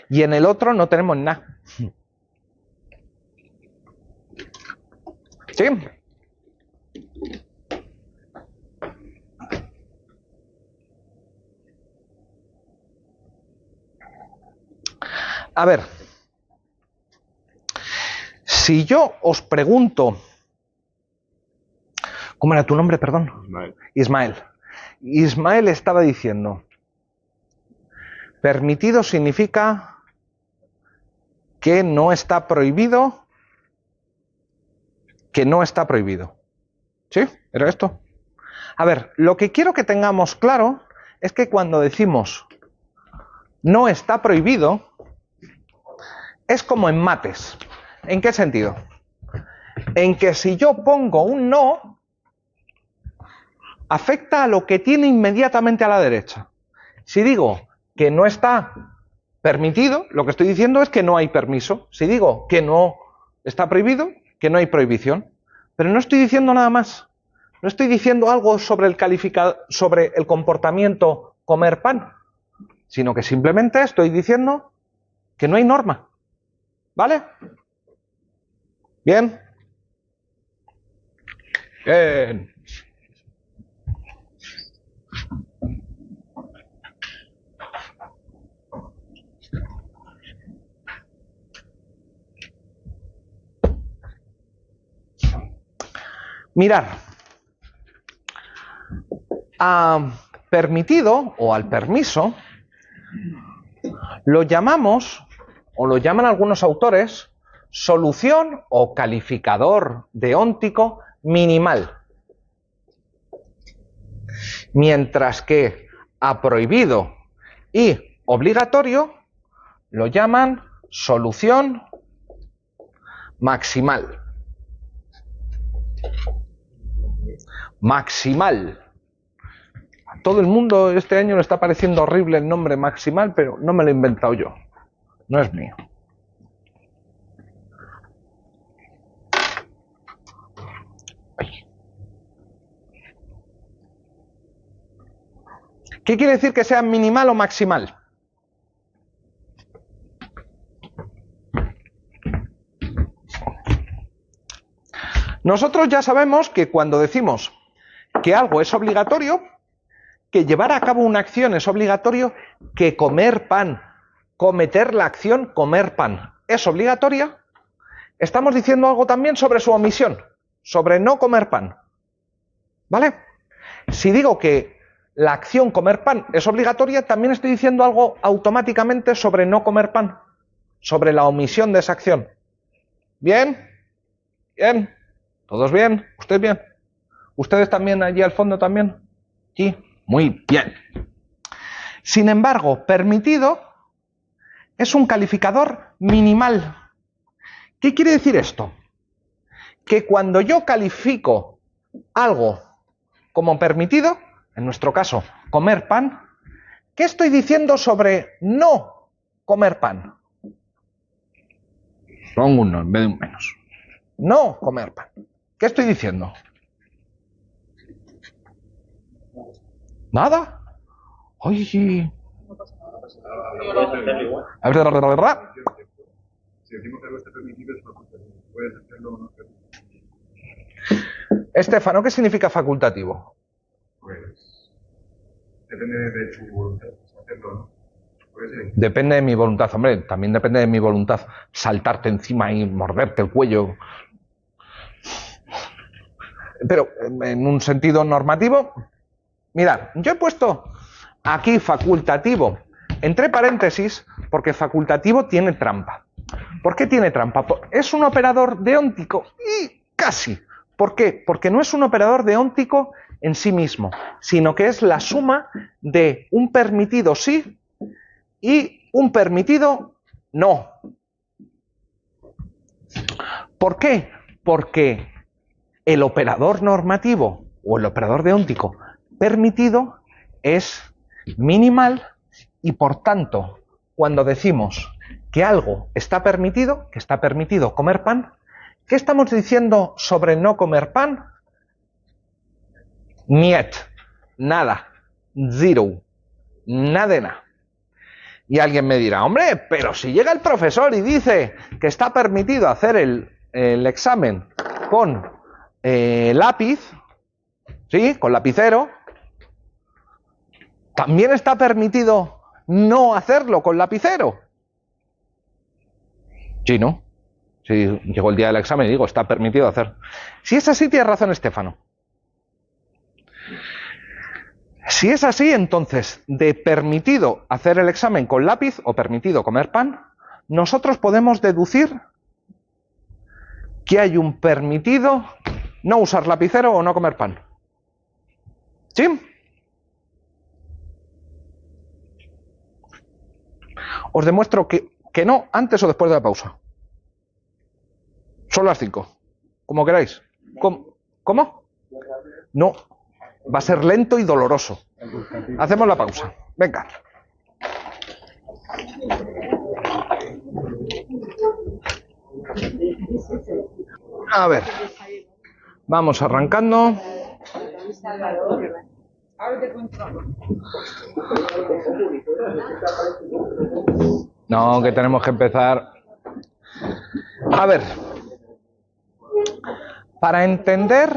Y en el otro no tenemos nada. ¿Sí? A ver, si yo os pregunto, ¿cómo era tu nombre, perdón? Ismael. Ismael estaba diciendo, permitido significa que no está prohibido, que no está prohibido. ¿Sí? ¿Era esto? A ver, lo que quiero que tengamos claro es que cuando decimos no está prohibido, es como en mates. ¿En qué sentido? En que si yo pongo un no, afecta a lo que tiene inmediatamente a la derecha. Si digo que no está permitido, lo que estoy diciendo es que no hay permiso. Si digo que no está prohibido, que no hay prohibición. Pero no estoy diciendo nada más. No estoy diciendo algo sobre el comportamiento comer pan, sino que simplemente estoy diciendo que no hay norma. ¿Vale? ¿Bien? Bien. Mirar, a permitido o al permiso lo llamamos, o lo llaman algunos autores, solución o calificador deóntico minimal. Mientras que a prohibido y obligatorio lo llaman solución maximal. Maximal. A todo el mundo este año le está pareciendo horrible el nombre maximal, pero no me lo he inventado yo. No es mío. ¿Qué quiere decir que sea minimal o maximal? Nosotros ya sabemos que cuando decimos que algo es obligatorio, que llevar a cabo una acción es obligatorio, que comer pan, cometer la acción comer pan es obligatoria, estamos diciendo algo también sobre su omisión, sobre no comer pan. ¿Vale? Si digo que la acción comer pan es obligatoria, también estoy diciendo algo automáticamente sobre no comer pan, sobre la omisión de esa acción. ¿Bien? ¿Bien? ¿Todos bien? ¿Usted bien? ¿Ustedes también allí al fondo también? Sí, muy bien. Sin embargo, permitido es un calificador minimal. ¿Qué quiere decir esto? Que cuando yo califico algo como permitido, en nuestro caso, comer pan, ¿qué estoy diciendo sobre no comer pan? Pongo un no en vez de un menos. No comer pan. ¿Qué estoy diciendo? ¿Nada? Oye. Si decimos que algo está permitido, es facultativo. Puedes hacerlo o no hacerlo. Estefano, ¿qué significa facultativo? Pues depende de tu voluntad, hacerlo o no. Depende de mi voluntad, hombre, también depende de mi voluntad saltarte encima y morderte el cuello. Pero en un sentido normativo, mirad, yo he puesto aquí facultativo entre paréntesis porque facultativo tiene trampa. ¿Por qué tiene trampa? Es un operador deóntico y casi. ¿Por qué? Porque no es un operador deóntico en sí mismo, sino que es la suma de un permitido sí y un permitido no. ¿Por qué? Porque el operador normativo o el operador deóntico permitido es minimal y por tanto, cuando decimos que algo está permitido, que está permitido comer pan, ¿qué estamos diciendo sobre no comer pan? Niet, nada, zero, nada de nada. Y alguien me dirá, hombre, pero si llega el profesor y dice que está permitido hacer el examen con lápiz, ¿sí? Con lapicero, también está permitido no hacerlo con lapicero. Sí, ¿no? Si llegó el día del examen y digo, está permitido hacer. Si es así, tiene razón Estéfano. Si es así, entonces, de permitido hacer el examen con lápiz o permitido comer pan, nosotros podemos deducir que hay un permitido no usar lapicero o no comer pan. ¿Sí? Os demuestro que no antes o después de la pausa. Son las 5. Como queráis. ¿Cómo? No. Va a ser lento y doloroso. Hacemos la pausa. Venga. A ver. Vamos arrancando. No, que tenemos que empezar. A ver. Para entender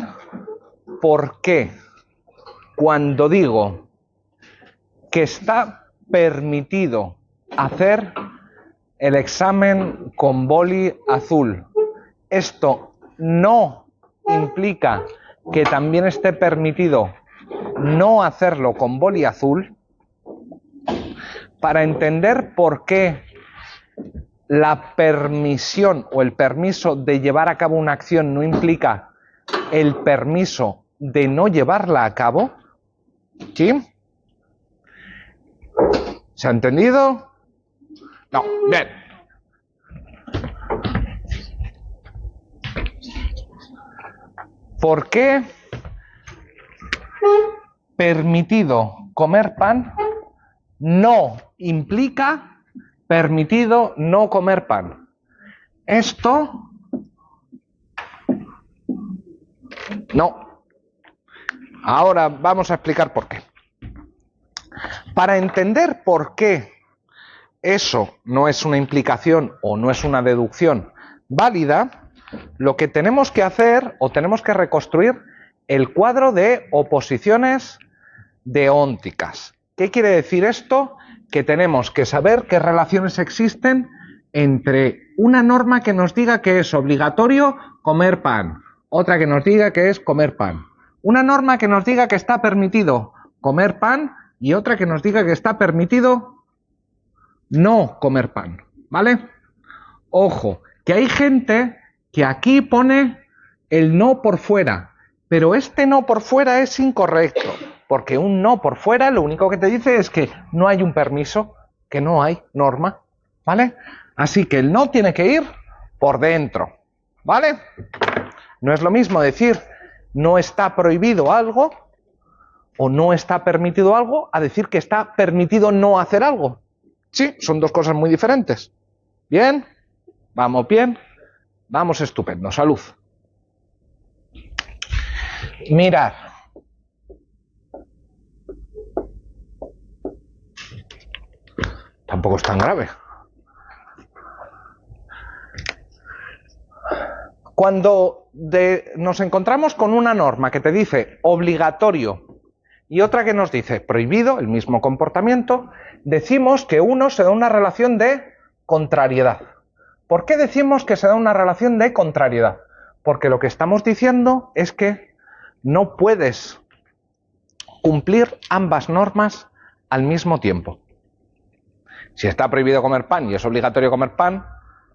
por qué cuando digo que está permitido hacer el examen con boli azul, esto no implica que también esté permitido no hacerlo con boli azul. Para entender por qué la permisión o el permiso de llevar a cabo una acción no implica el permiso de no llevarla a cabo. ¿Sí? ¿Se ha entendido? No, bien. ¿Por qué permitido comer pan no implica permitido no comer pan? Esto no. Ahora vamos a explicar por qué. Para entender por qué eso no es una implicación o no es una deducción válida, lo que tenemos que hacer o tenemos que reconstruir el cuadro de oposiciones deónticas. ¿Qué quiere decir esto? Que tenemos que saber qué relaciones existen entre una norma que nos diga que es obligatorio comer pan, otra que nos diga que es comer pan. Una norma que nos diga que está permitido comer pan y otra que nos diga que está permitido no comer pan, ¿vale? Ojo, que hay gente que aquí pone el no por fuera, pero este no por fuera es incorrecto, porque un no por fuera lo único que te dice es que no hay un permiso, que no hay norma, ¿vale? Así que el no tiene que ir por dentro, ¿vale? No es lo mismo decir no está prohibido algo o no está permitido algo a decir que está permitido no hacer algo. Sí, son dos cosas muy diferentes. ¿Bien? Vamos bien. Vamos estupendo. Salud. Mirad. Tampoco es tan grave. Cuando nos encontramos con una norma que te dice obligatorio y otra que nos dice prohibido, el mismo comportamiento, decimos que uno se da una relación de contrariedad. ¿Por qué decimos que se da una relación de contrariedad? Porque lo que estamos diciendo es que no puedes cumplir ambas normas al mismo tiempo. Si está prohibido comer pan y es obligatorio comer pan,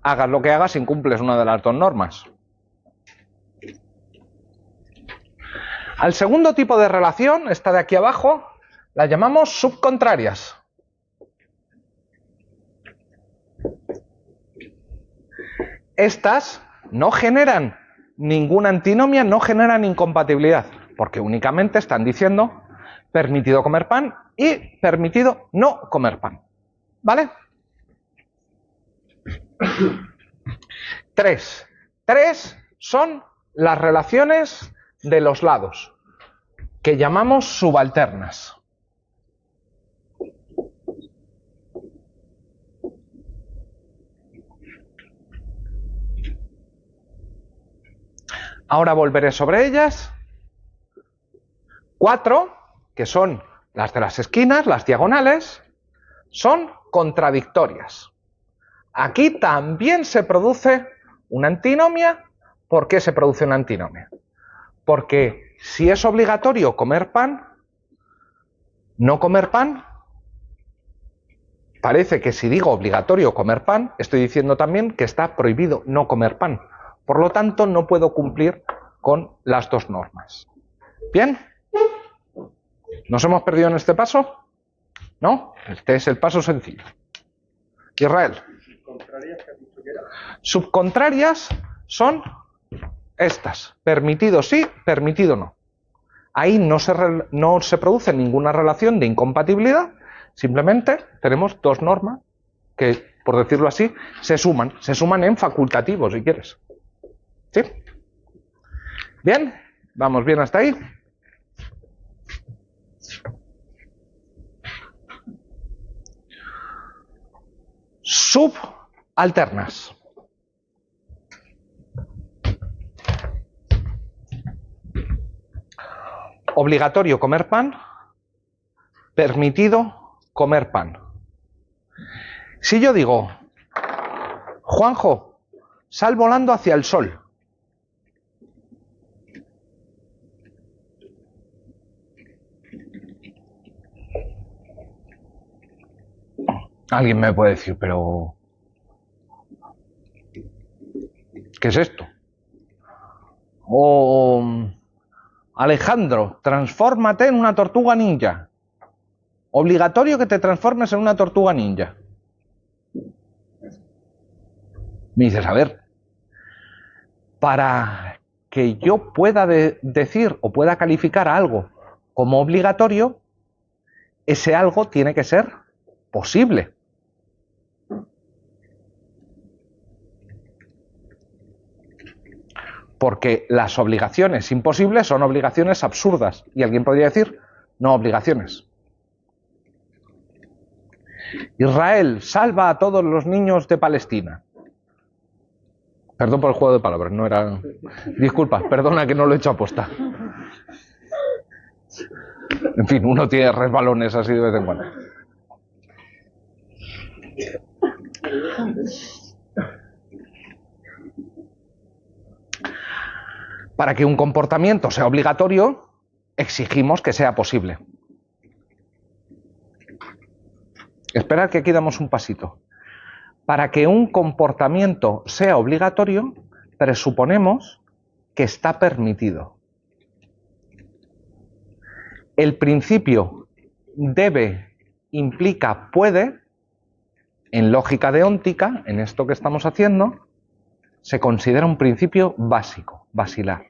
hagas lo que hagas, incumples una de las dos normas. Al segundo tipo de relación, esta de aquí abajo, la llamamos subcontrarias. Estas no generan ninguna antinomia, no generan incompatibilidad, porque únicamente están diciendo permitido comer pan y permitido no comer pan. ¿Vale? 3. 3 son las relaciones de los lados, que llamamos subalternas. Ahora volveré sobre ellas. 4, que son las de las esquinas, las diagonales, son contradictorias. Aquí también se produce una antinomia. ¿Por qué se produce una antinomia? Porque si es obligatorio comer pan, no comer pan, parece que si digo obligatorio comer pan, estoy diciendo también que está prohibido no comer pan. Por lo tanto, no puedo cumplir con las dos normas. ¿Bien? ¿Nos hemos perdido en este paso? ¿No? Este es el paso sencillo. Israel. ¿Contrarias que has dicho que era? Subcontrarias son estas. Permitido sí, permitido no. Ahí no se produce ninguna relación de incompatibilidad. Simplemente tenemos dos normas que, por decirlo así, se suman en facultativo, si quieres. ¿Sí? Bien, vamos bien hasta ahí. Subalternas. Obligatorio comer pan, permitido comer pan. Si yo digo, Juanjo, sal volando hacia el sol. Alguien me puede decir, pero ¿qué es esto? O Alejandro, transfórmate en una tortuga ninja. Obligatorio que te transformes en una tortuga ninja. Me dices, a ver, para que yo pueda decir o pueda calificar a algo como obligatorio, ese algo tiene que ser posible. Porque las obligaciones imposibles son obligaciones absurdas. Y alguien podría decir, no obligaciones. Israel salva a todos los niños de Palestina. Perdón por el juego de palabras, no era... Disculpa, perdona que no lo he hecho aposta. En fin, uno tiene resbalones así de vez en cuando. Para que un comportamiento sea obligatorio, exigimos que sea posible. Esperad que aquí damos un pasito. Para que un comportamiento sea obligatorio, presuponemos que está permitido. El principio debe implica puede, en lógica deóntica, en esto que estamos haciendo, se considera un principio básico, basilar.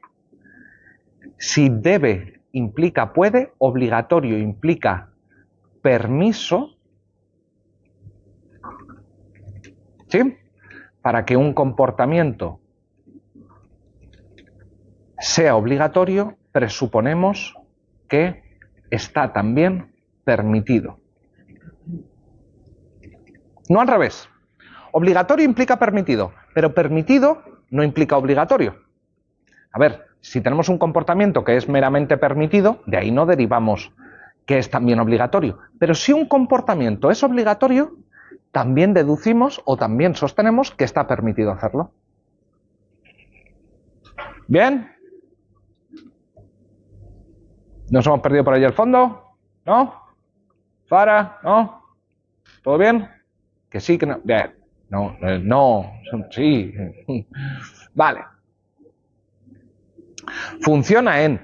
Si debe implica puede, obligatorio implica permiso, ¿sí? Para que un comportamiento sea obligatorio, presuponemos que está también permitido. No al revés. Obligatorio implica permitido, pero permitido no implica obligatorio. A ver, si tenemos un comportamiento que es meramente permitido, de ahí no derivamos que es también obligatorio. Pero si un comportamiento es obligatorio, también deducimos o también sostenemos que está permitido hacerlo. ¿Bien? ¿Nos hemos perdido por ahí al fondo? ¿No? ¿Fara? ¿No? ¿Todo bien? Que sí, que no. Bien. No, no, sí. Vale. Funciona en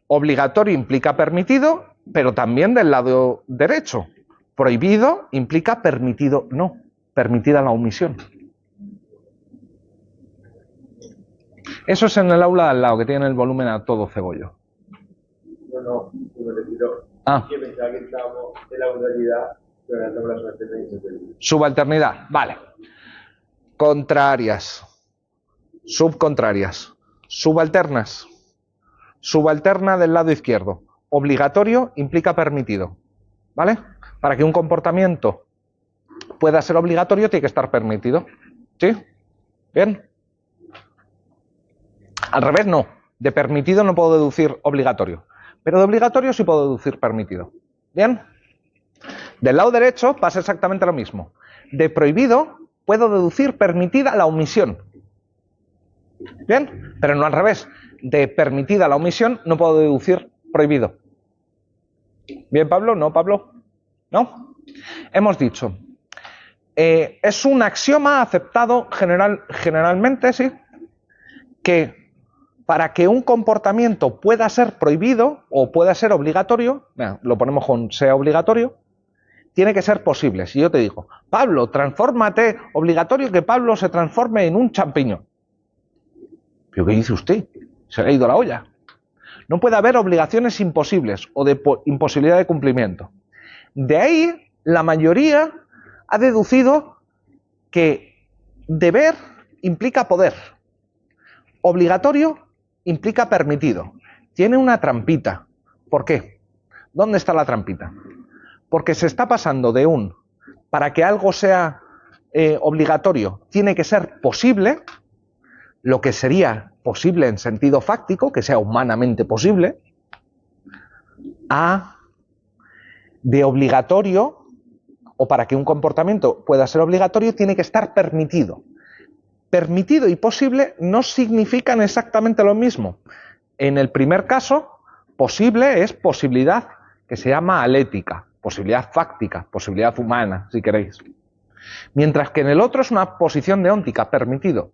obligatorio implica permitido, pero también del lado derecho. Prohibido implica permitido no, permitida la omisión. Eso es en el aula de al lado, que tiene el volumen a todo cegollo. No, me refiero. Ah. Que pensaba que estábamos en la modalidad, pero ahora estamos en la subalternidad. Subalternidad, vale. Contrarias. Subcontrarias. Subalternas. Subalterna del lado izquierdo. Obligatorio implica permitido. ¿Vale? Para que un comportamiento pueda ser obligatorio tiene que estar permitido. ¿Sí? ¿Bien? Al revés no. De permitido no puedo deducir obligatorio. Pero de obligatorio sí puedo deducir permitido. ¿Bien? Del lado derecho pasa exactamente lo mismo. De prohibido puedo deducir permitida la omisión. ¿Bien? Pero no al revés. De permitida la omisión no puedo deducir prohibido. ¿Bien, Pablo? ¿No, Pablo? ¿No? Hemos dicho. Es un axioma aceptado generalmente, sí, que para que un comportamiento pueda ser prohibido o pueda ser obligatorio, lo ponemos con sea obligatorio, tiene que ser posible. Si yo te digo, Pablo, transfórmate, obligatorio que Pablo se transforme en un champiñón. ¿Pero qué dice usted? Se le ha ido la olla. No puede haber obligaciones imposibles o de imposibilidad de cumplimiento. De ahí, la mayoría ha deducido que deber implica poder. Obligatorio implica permitido. Tiene una trampita. ¿Por qué? ¿Dónde está la trampita? Porque se está pasando de para que algo sea obligatorio, tiene que ser posible, lo que sería posible en sentido fáctico, que sea humanamente posible, a de obligatorio, o para que un comportamiento pueda ser obligatorio, tiene que estar permitido. Permitido y posible no significan exactamente lo mismo. En el primer caso, posible es posibilidad que se llama alética, posibilidad fáctica, posibilidad humana, si queréis. Mientras que en el otro es una posición deóntica, permitido.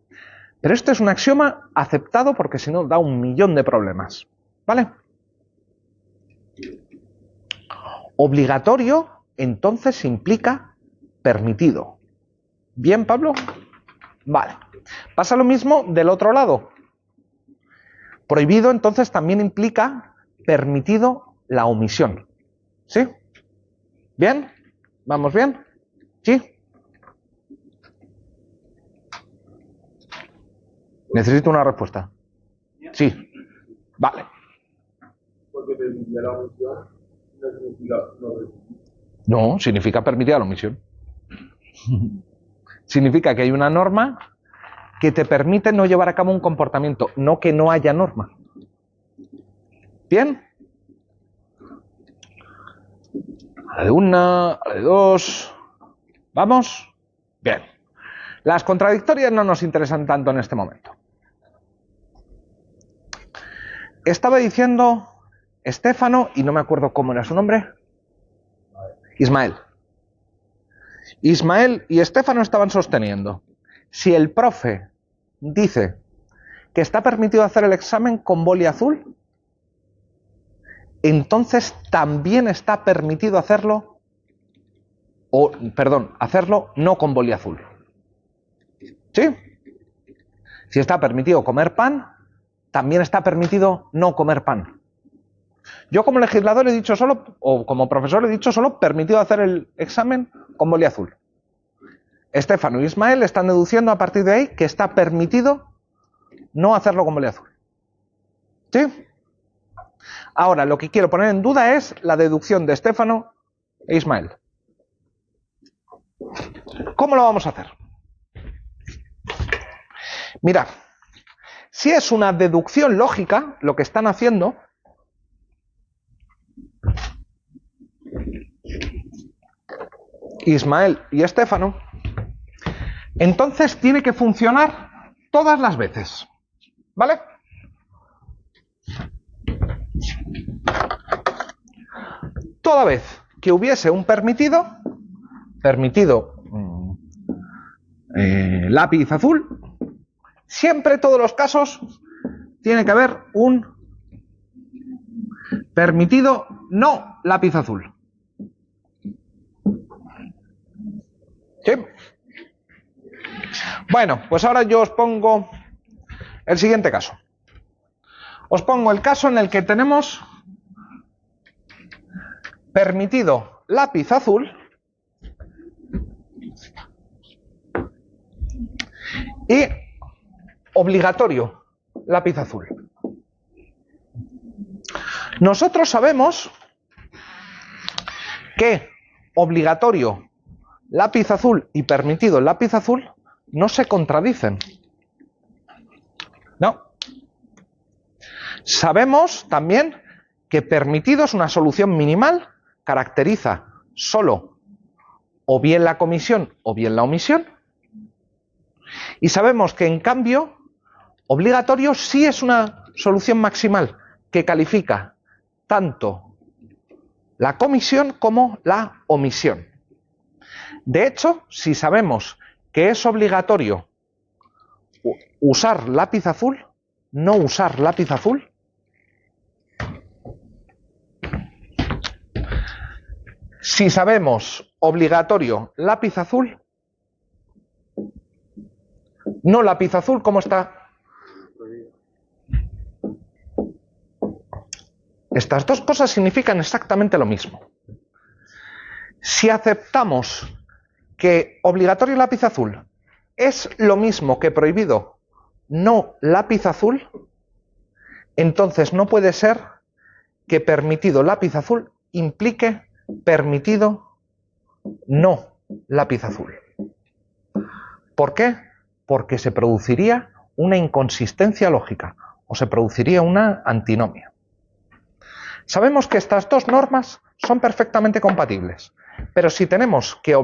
Pero este es un axioma aceptado porque si no da un millón de problemas. ¿Vale? Obligatorio, entonces, implica permitido. ¿Bien, Pablo? Vale. Pasa lo mismo del otro lado. Prohibido, entonces, también implica permitido la omisión. ¿Sí? ¿Bien? ¿Vamos bien? ¿Sí? Necesito una respuesta. Sí. Vale. Porque permitía la omisión no significa No, significa permitida la omisión. Significa que hay una norma que te permite no llevar a cabo un comportamiento, no que no haya norma. ¿Bien? A la de una, a la de dos. ¿Vamos? Bien. Las contradictorias no nos interesan tanto en este momento. Estaba diciendo Estéfano, y no me acuerdo cómo era su nombre. Ismael. Ismael y Estéfano estaban sosteniendo. Si el profe dice que está permitido hacer el examen con boli azul, entonces también está permitido hacerlo, hacerlo no con boli azul. ¿Sí? Si está permitido comer pan, también está permitido no comer pan. Yo como legislador he dicho solo, o como profesor he dicho solo, permitido hacer el examen con boli azul. Estéfano y Ismael están deduciendo a partir de ahí que está permitido no hacerlo con boli azul. ¿Sí? Ahora, lo que quiero poner en duda es la deducción de Estéfano e Ismael. ¿Cómo lo vamos a hacer? Mirad, si es una deducción lógica, lo que están haciendo, Ismael y Estéfano, entonces tiene que funcionar todas las veces. ¿Vale? Toda vez que hubiese un permitido, lápiz azul, siempre, todos los casos, tiene que haber un permitido no lápiz azul. ¿Sí? Bueno, pues ahora yo os pongo el siguiente caso. Os pongo el caso en el que tenemos permitido lápiz azul y obligatorio lápiz azul. Nosotros sabemos que obligatorio lápiz azul y permitido lápiz azul no se contradicen. No. Sabemos también que permitido es una solución minimal, caracteriza solo o bien la comisión o bien la omisión. Y sabemos que en cambio obligatorio sí es una solución maximal que califica tanto la comisión como la omisión. De hecho, si sabemos que es obligatorio usar lápiz azul, no usar lápiz azul, si sabemos obligatorio lápiz azul, no lápiz azul, ¿cómo está? Estas dos cosas significan exactamente lo mismo. Si aceptamos que obligatorio lápiz azul es lo mismo que prohibido no lápiz azul, entonces no puede ser que permitido lápiz azul implique permitido no lápiz azul. ¿Por qué? Porque se produciría una inconsistencia lógica o se produciría una antinomia. Sabemos que estas dos normas son perfectamente compatibles, pero si tenemos que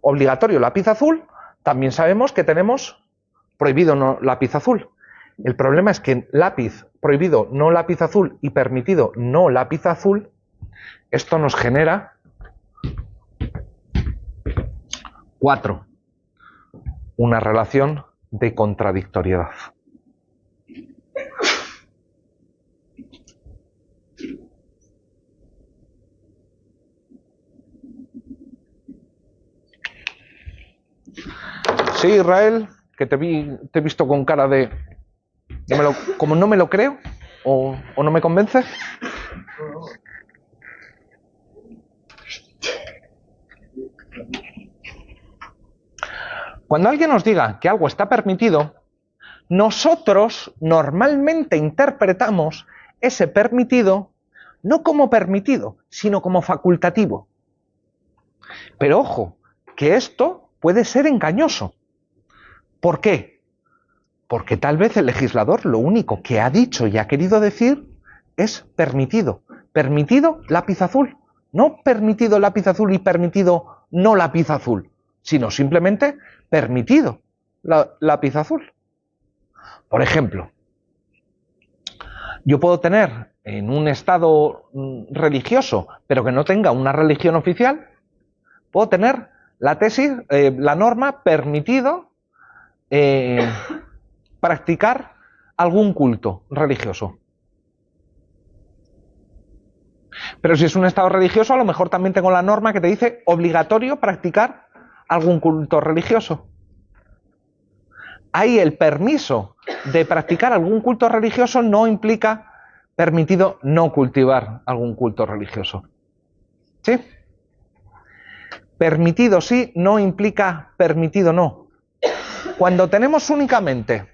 obligatorio lápiz azul, también sabemos que tenemos prohibido no lápiz azul. El problema es que prohibido no lápiz azul y permitido no lápiz azul, esto nos genera 4. Una relación de contradictoriedad. Sí, Israel, que te he visto con cara de... como no me lo creo o no me convence. Cuando alguien nos diga que algo está permitido, nosotros normalmente interpretamos ese permitido no como permitido, sino como facultativo. Pero ojo, que esto puede ser engañoso. ¿Por qué? Porque tal vez el legislador lo único que ha dicho y ha querido decir es permitido. Permitido lápiz azul. No permitido lápiz azul y permitido no lápiz azul, sino simplemente permitido lápiz azul. Por ejemplo, yo puedo tener en un estado religioso, pero que no tenga una religión oficial, puedo tener la norma permitido practicar algún culto religioso. Pero si es un estado religioso, a lo mejor también tengo la norma que te dice obligatorio practicar algún culto religioso. Ahí el permiso de practicar algún culto religioso no implica permitido no cultivar algún culto religioso. ¿Sí? Permitido sí no implica permitido no. Cuando tenemos únicamente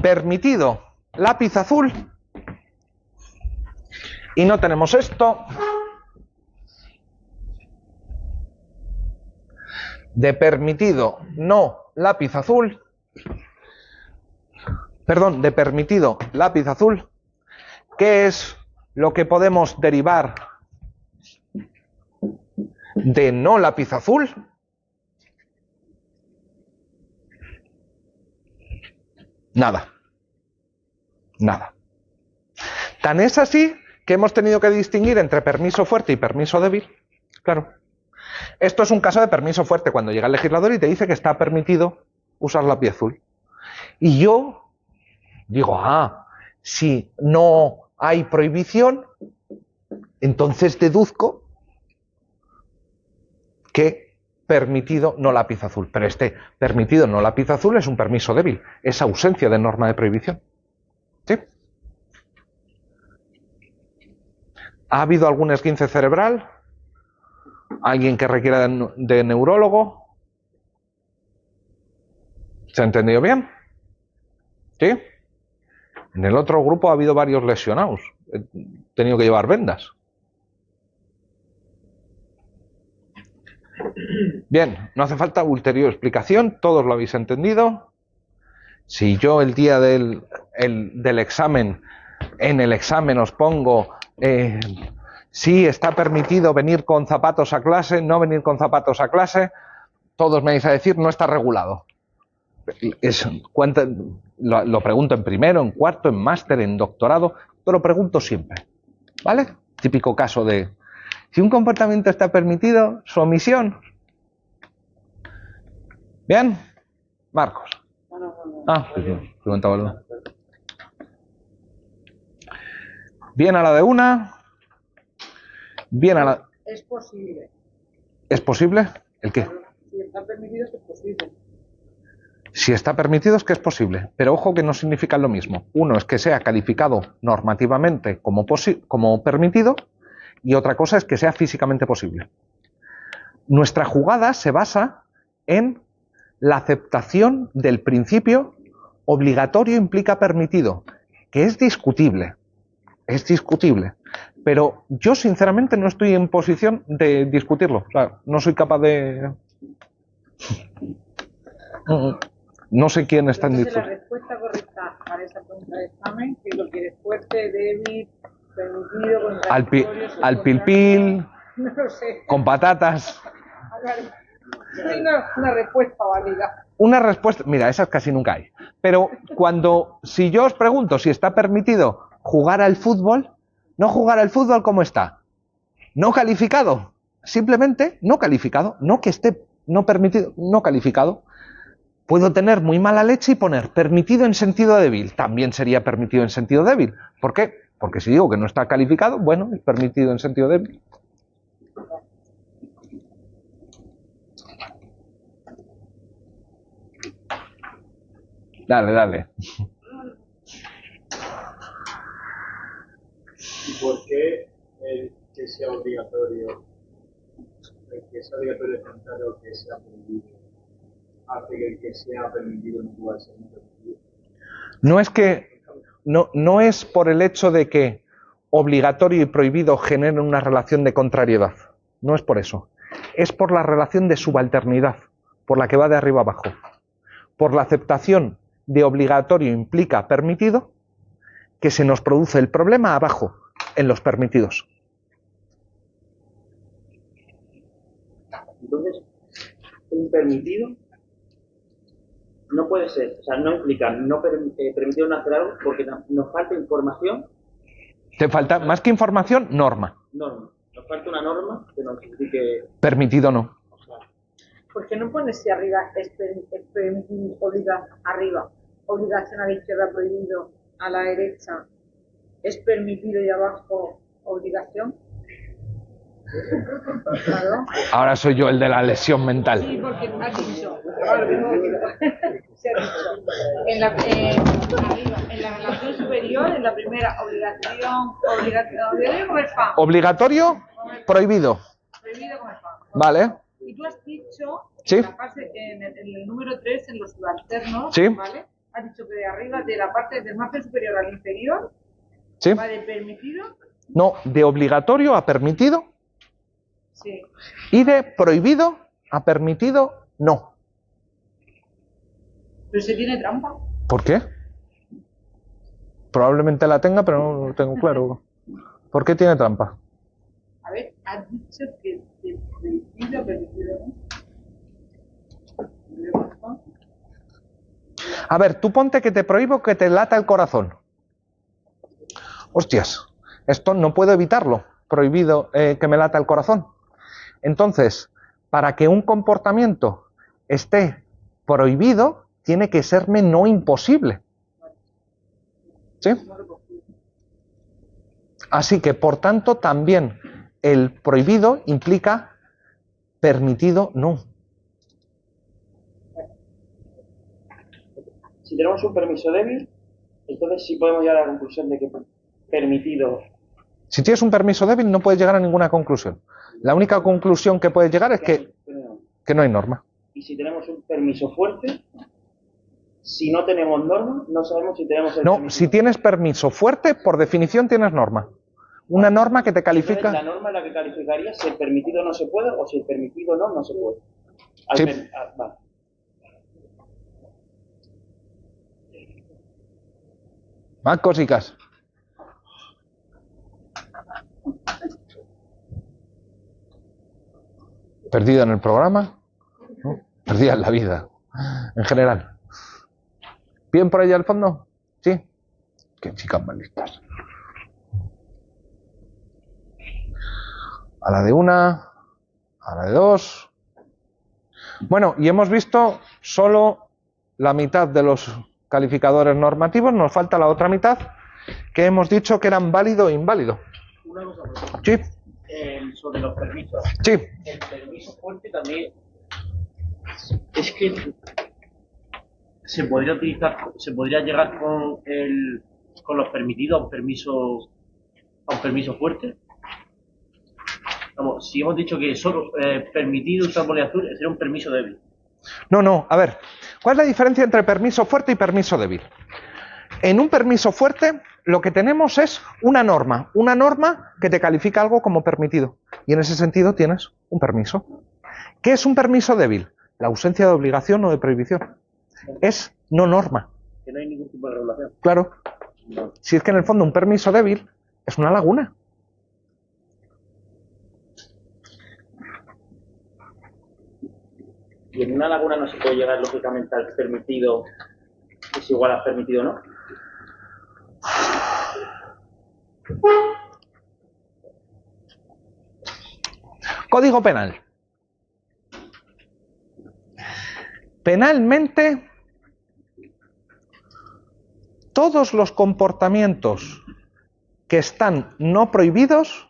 permitido lápiz azul y no tenemos esto de permitido no lápiz azul, perdón, de permitido lápiz azul, ¿qué es lo que podemos derivar de no lápiz azul? Nada. Nada. Tan es así que hemos tenido que distinguir entre permiso fuerte y permiso débil. Claro. Esto es un caso de permiso fuerte, cuando llega el legislador y te dice que está permitido usar lápiz azul. Y yo digo, si no hay prohibición, entonces deduzco que permitido no lápiz azul. Pero este permitido no lápiz azul es un permiso débil, es ausencia de norma de prohibición. ¿Sí? ¿Ha habido algún esguince cerebral? ¿Alguien que requiera de neurólogo? ¿Se ha entendido bien? ¿Sí? En el otro grupo ha habido varios lesionados. He tenido que llevar vendas. Bien, no hace falta ulterior explicación, todos lo habéis entendido. Si yo el día del examen, en el examen os pongo si está permitido venir con zapatos a clase, no venir con zapatos a clase, todos me vais a decir no está regulado. Lo pregunto en primero, en cuarto, en máster, en doctorado, pero lo pregunto siempre, ¿vale? Típico caso de si un comportamiento está permitido, su omisión. ¿Bien? Marcos. Preguntaba algo. Bien a la de una. Bien a la... Es posible. ¿Es posible? ¿El qué? Si está permitido, es posible. Si está permitido es que es posible, pero ojo que no significa lo mismo. Uno es que sea calificado normativamente como permitido y otra cosa es que sea físicamente posible. Nuestra jugada se basa en la aceptación del principio obligatorio implica permitido, que es discutible, pero yo sinceramente no estoy en posición de discutirlo, o sea, no soy capaz de... No sé quién está en Entonces, la discusión. respuesta correcta para esa pregunta de examen, que lo quieres fuerte, débil, permitido, contradictorio, Al pilpil, no lo sé. con patatas. Una respuesta válida. Una respuesta, mira, esas casi nunca hay. Pero si yo os pregunto si está permitido jugar al fútbol, no jugar al fútbol, ¿cómo está? No calificado. Simplemente no calificado. No que esté no permitido, no calificado. Puedo tener muy mala leche y poner permitido en sentido débil. También sería permitido en sentido débil. ¿Por qué? Porque si digo que no está calificado, bueno, es permitido en sentido débil. Dale. ¿Y por qué el que sea obligatorio, cantar o que sea prohibido, hace que el que sea permitido no pueda ser permitido? No es por el hecho de que obligatorio y prohibido generen una relación de contrariedad. No es por eso. Es por la relación de subalternidad, por la que va de arriba abajo. Por la aceptación de obligatorio implica permitido, que se nos produce el problema abajo, en los permitidos. Entonces, un permitido no puede ser, o sea, no implica no permitido no hacer algo porque nos falta información. Te falta, más que información, norma. Norma. Nos falta una norma que nos indique. Permitido no. ¿Por qué no pones si arriba es permitido, obligación a la izquierda prohibido, a la derecha es permitido y abajo obligación? Claro. Ahora soy yo el de la lesión mental. Sí, porque has dicho. Se ha dicho. En la relación superior, en la primera obligatorio comer pan. Obligatorio, prohibido. Prohibido comer pan. Vale. Y tú has dicho, Sí. en el número 3, en los subalternos, Sí. ¿vale? Has dicho que de arriba, de la parte del margen superior al inferior, ¿Sí? va de permitido. No, de obligatorio a permitido. Sí. Y de prohibido a permitido, no. Pero se tiene trampa. ¿Por qué? Probablemente la tenga, pero no lo tengo claro. ¿Por qué tiene trampa? A ver, has dicho que de prohibido a permitido, ¿no? A ver, tú ponte que te prohíbo que te lata el corazón. Hostias, esto no puedo evitarlo. Prohibido que me lata el corazón. Entonces, para que un comportamiento esté prohibido, tiene que serme no imposible. ¿Sí? Así que, por tanto, también el prohibido implica permitido no. Si tenemos un permiso débil, entonces sí podemos llegar a la conclusión de que permitido Si tienes un permiso débil no puedes llegar a ninguna conclusión. La única conclusión que puedes llegar es que no hay norma. Y si tenemos un permiso fuerte, si no tenemos norma, no sabemos si tenemos el No, permiso. si tienes permiso fuerte, por definición tienes norma. Una norma que te Entonces, califica... la norma es la que calificaría si el permitido no se puede o si el permitido no se puede. Sí. Vale. Más cositas. Perdida en el programa, ¿no? Perdida en la vida, en general. ¿Bien por allá al fondo? ¿Sí? Qué chicas más listas. A la de una, a la de dos. Bueno, y hemos visto solo la mitad de los calificadores normativos, nos falta la otra mitad, que hemos dicho que eran válido e inválido. Una cosa, por Sí, sobre los permisos. sí. El permiso fuerte también es que se podría utilizar, se podría llegar con los permitidos a un permiso fuerte. Vamos, si hemos dicho que solo permitido usar boli azul, sería un permiso débil. No, a ver, ¿cuál es la diferencia entre permiso fuerte y permiso débil? En un permiso fuerte lo que tenemos es una norma que te califica algo como permitido, y en ese sentido tienes un permiso. ¿Qué es un permiso débil? La ausencia de obligación o de prohibición. Es no norma. Que no hay ningún tipo de regulación. Claro. Si es que en el fondo un permiso débil es una laguna. Y en una laguna no se puede llegar lógicamente al permitido, es igual a permitido, ¿no? Código penal. Penalmente, todos los comportamientos que están no prohibidos,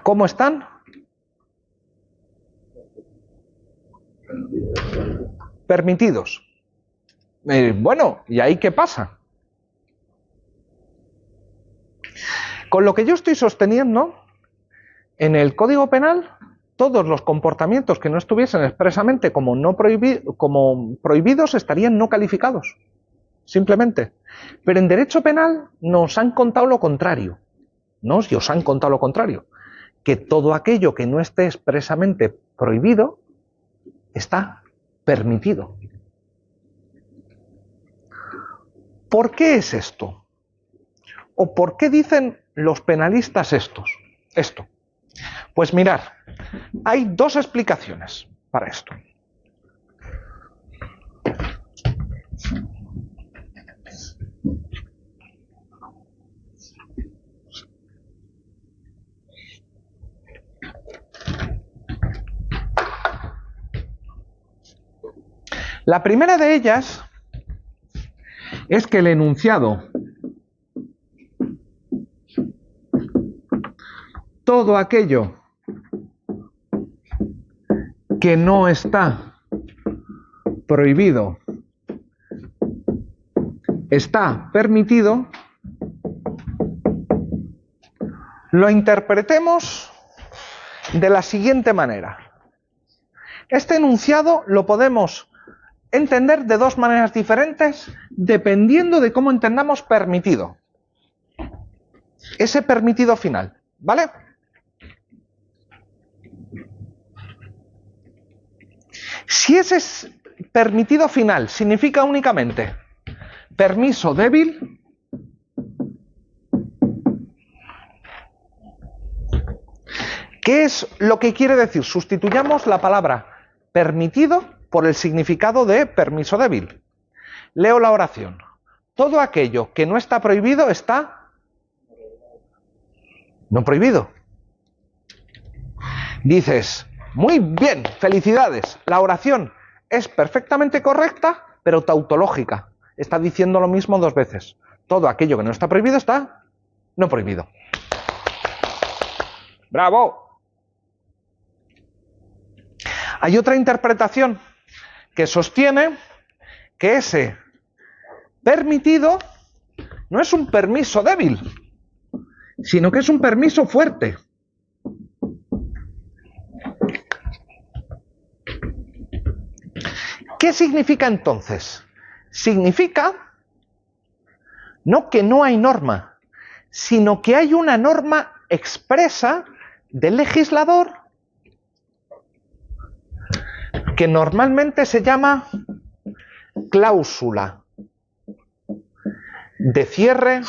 ¿cómo están? Permitidos. Bueno, ¿y ahí qué pasa? Con lo que yo estoy sosteniendo, en el Código Penal, todos los comportamientos que no estuviesen expresamente como prohibidos estarían no calificados, simplemente. Pero en derecho penal nos han contado lo contrario, y os han contado lo contrario, que todo aquello que no esté expresamente prohibido está permitido. ¿Por qué es esto? ¿O por qué dicen los penalistas esto? Pues mirad, hay dos explicaciones para esto. La primera de ellas es que el enunciado todo aquello que no está prohibido está permitido, lo interpretemos de la siguiente manera. Este enunciado lo podemos entender de dos maneras diferentes dependiendo de cómo entendamos permitido. Ese permitido final, ¿vale? Si ese permitido final significa únicamente permiso débil, ¿qué es lo que quiere decir? Sustituyamos la palabra permitido por el significado de permiso débil. Leo la oración. Todo aquello que no está prohibido está no prohibido. Dices, muy bien, felicidades, la oración es perfectamente correcta, pero tautológica. Está diciendo lo mismo dos veces. Todo aquello que no está prohibido está no prohibido. ¡Bravo! Hay otra interpretación que sostiene que ese permitido no es un permiso débil, sino que es un permiso fuerte. ¿Qué significa entonces? Significa no que no hay norma, sino que hay una norma expresa del legislador que normalmente se llama cláusula de cierre,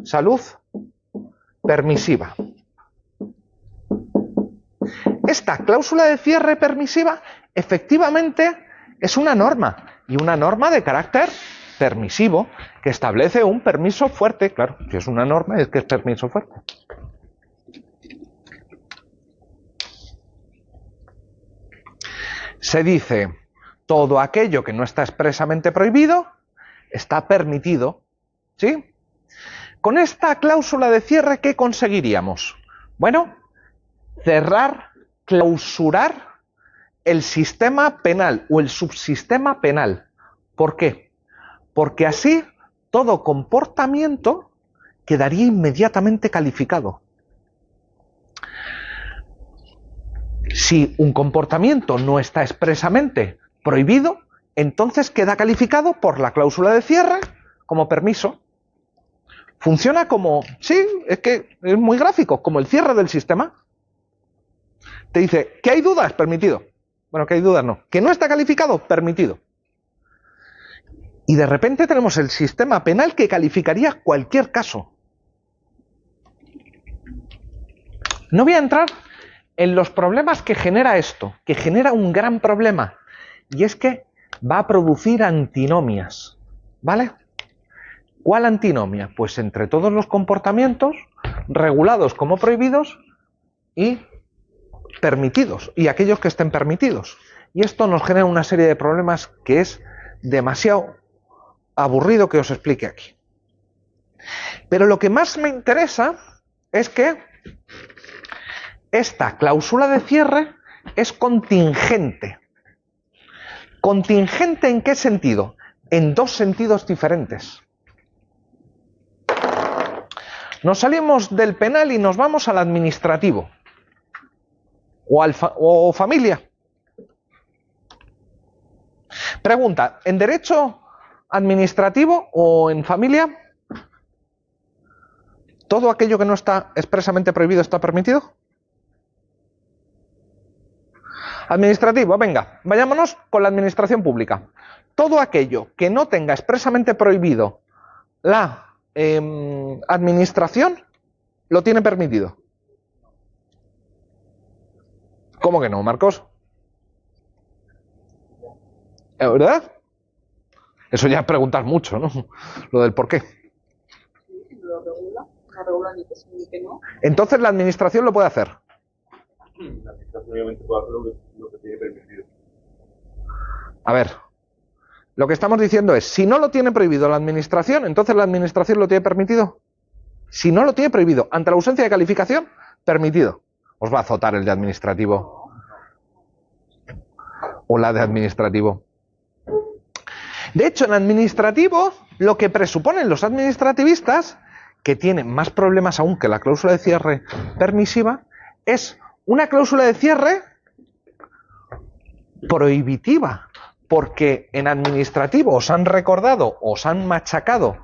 salud, permisiva. Esta cláusula de cierre permisiva efectivamente es una norma, y una norma de carácter permisivo, que establece un permiso fuerte. Claro, si es una norma es que es permiso fuerte. Se dice, todo aquello que no está expresamente prohibido está permitido, ¿sí? Con esta cláusula de cierre, ¿qué conseguiríamos? Bueno, cerrar, clausurar el sistema penal o el subsistema penal. ¿Por qué? Porque así todo comportamiento quedaría inmediatamente calificado. Si un comportamiento no está expresamente prohibido, entonces queda calificado por la cláusula de cierre como permiso. Funciona como, sí, es que es muy gráfico, como el cierre del sistema. Te dice, ¿que hay dudas? Permitido. Bueno, que hay dudas no. ¿Que no está calificado? Permitido. Y de repente tenemos el sistema penal que calificaría cualquier caso. No voy a entrar en los problemas que genera esto, que genera un gran problema, y es que va a producir antinomias, ¿vale? ¿Cuál antinomia? Pues entre todos los comportamientos regulados como prohibidos y permitidos, y aquellos que estén permitidos. Y esto nos genera una serie de problemas que es demasiado aburrido que os explique aquí. Pero lo que más me interesa es que esta cláusula de cierre es contingente. ¿Contingente en qué sentido? En dos sentidos diferentes. Nos salimos del penal y nos vamos al administrativo. O familia. Pregunta, ¿en derecho administrativo o en familia todo aquello que no está expresamente prohibido está permitido? Administrativo, venga, vayámonos con la administración pública. Todo aquello que no tenga expresamente prohibido la administración lo tiene permitido. ¿Cómo que no, Marcos? ¿Verdad? Eso ya es preguntar mucho, ¿no? Lo del por qué. Lo regula, no regula ni que sí ni que no. Entonces la administración lo puede hacer. La administración obviamente puede hacer lo que tiene permitido. A ver, lo que estamos diciendo es, si no lo tiene prohibido la administración, entonces la administración lo tiene permitido. Si no lo tiene prohibido, ante la ausencia de calificación, permitido. Os va a azotar el de administrativo. O la de administrativo. De hecho, en administrativo, lo que presuponen los administrativistas, que tienen más problemas aún que la cláusula de cierre permisiva, es una cláusula de cierre prohibitiva, porque en administrativo os han recordado, os han machacado,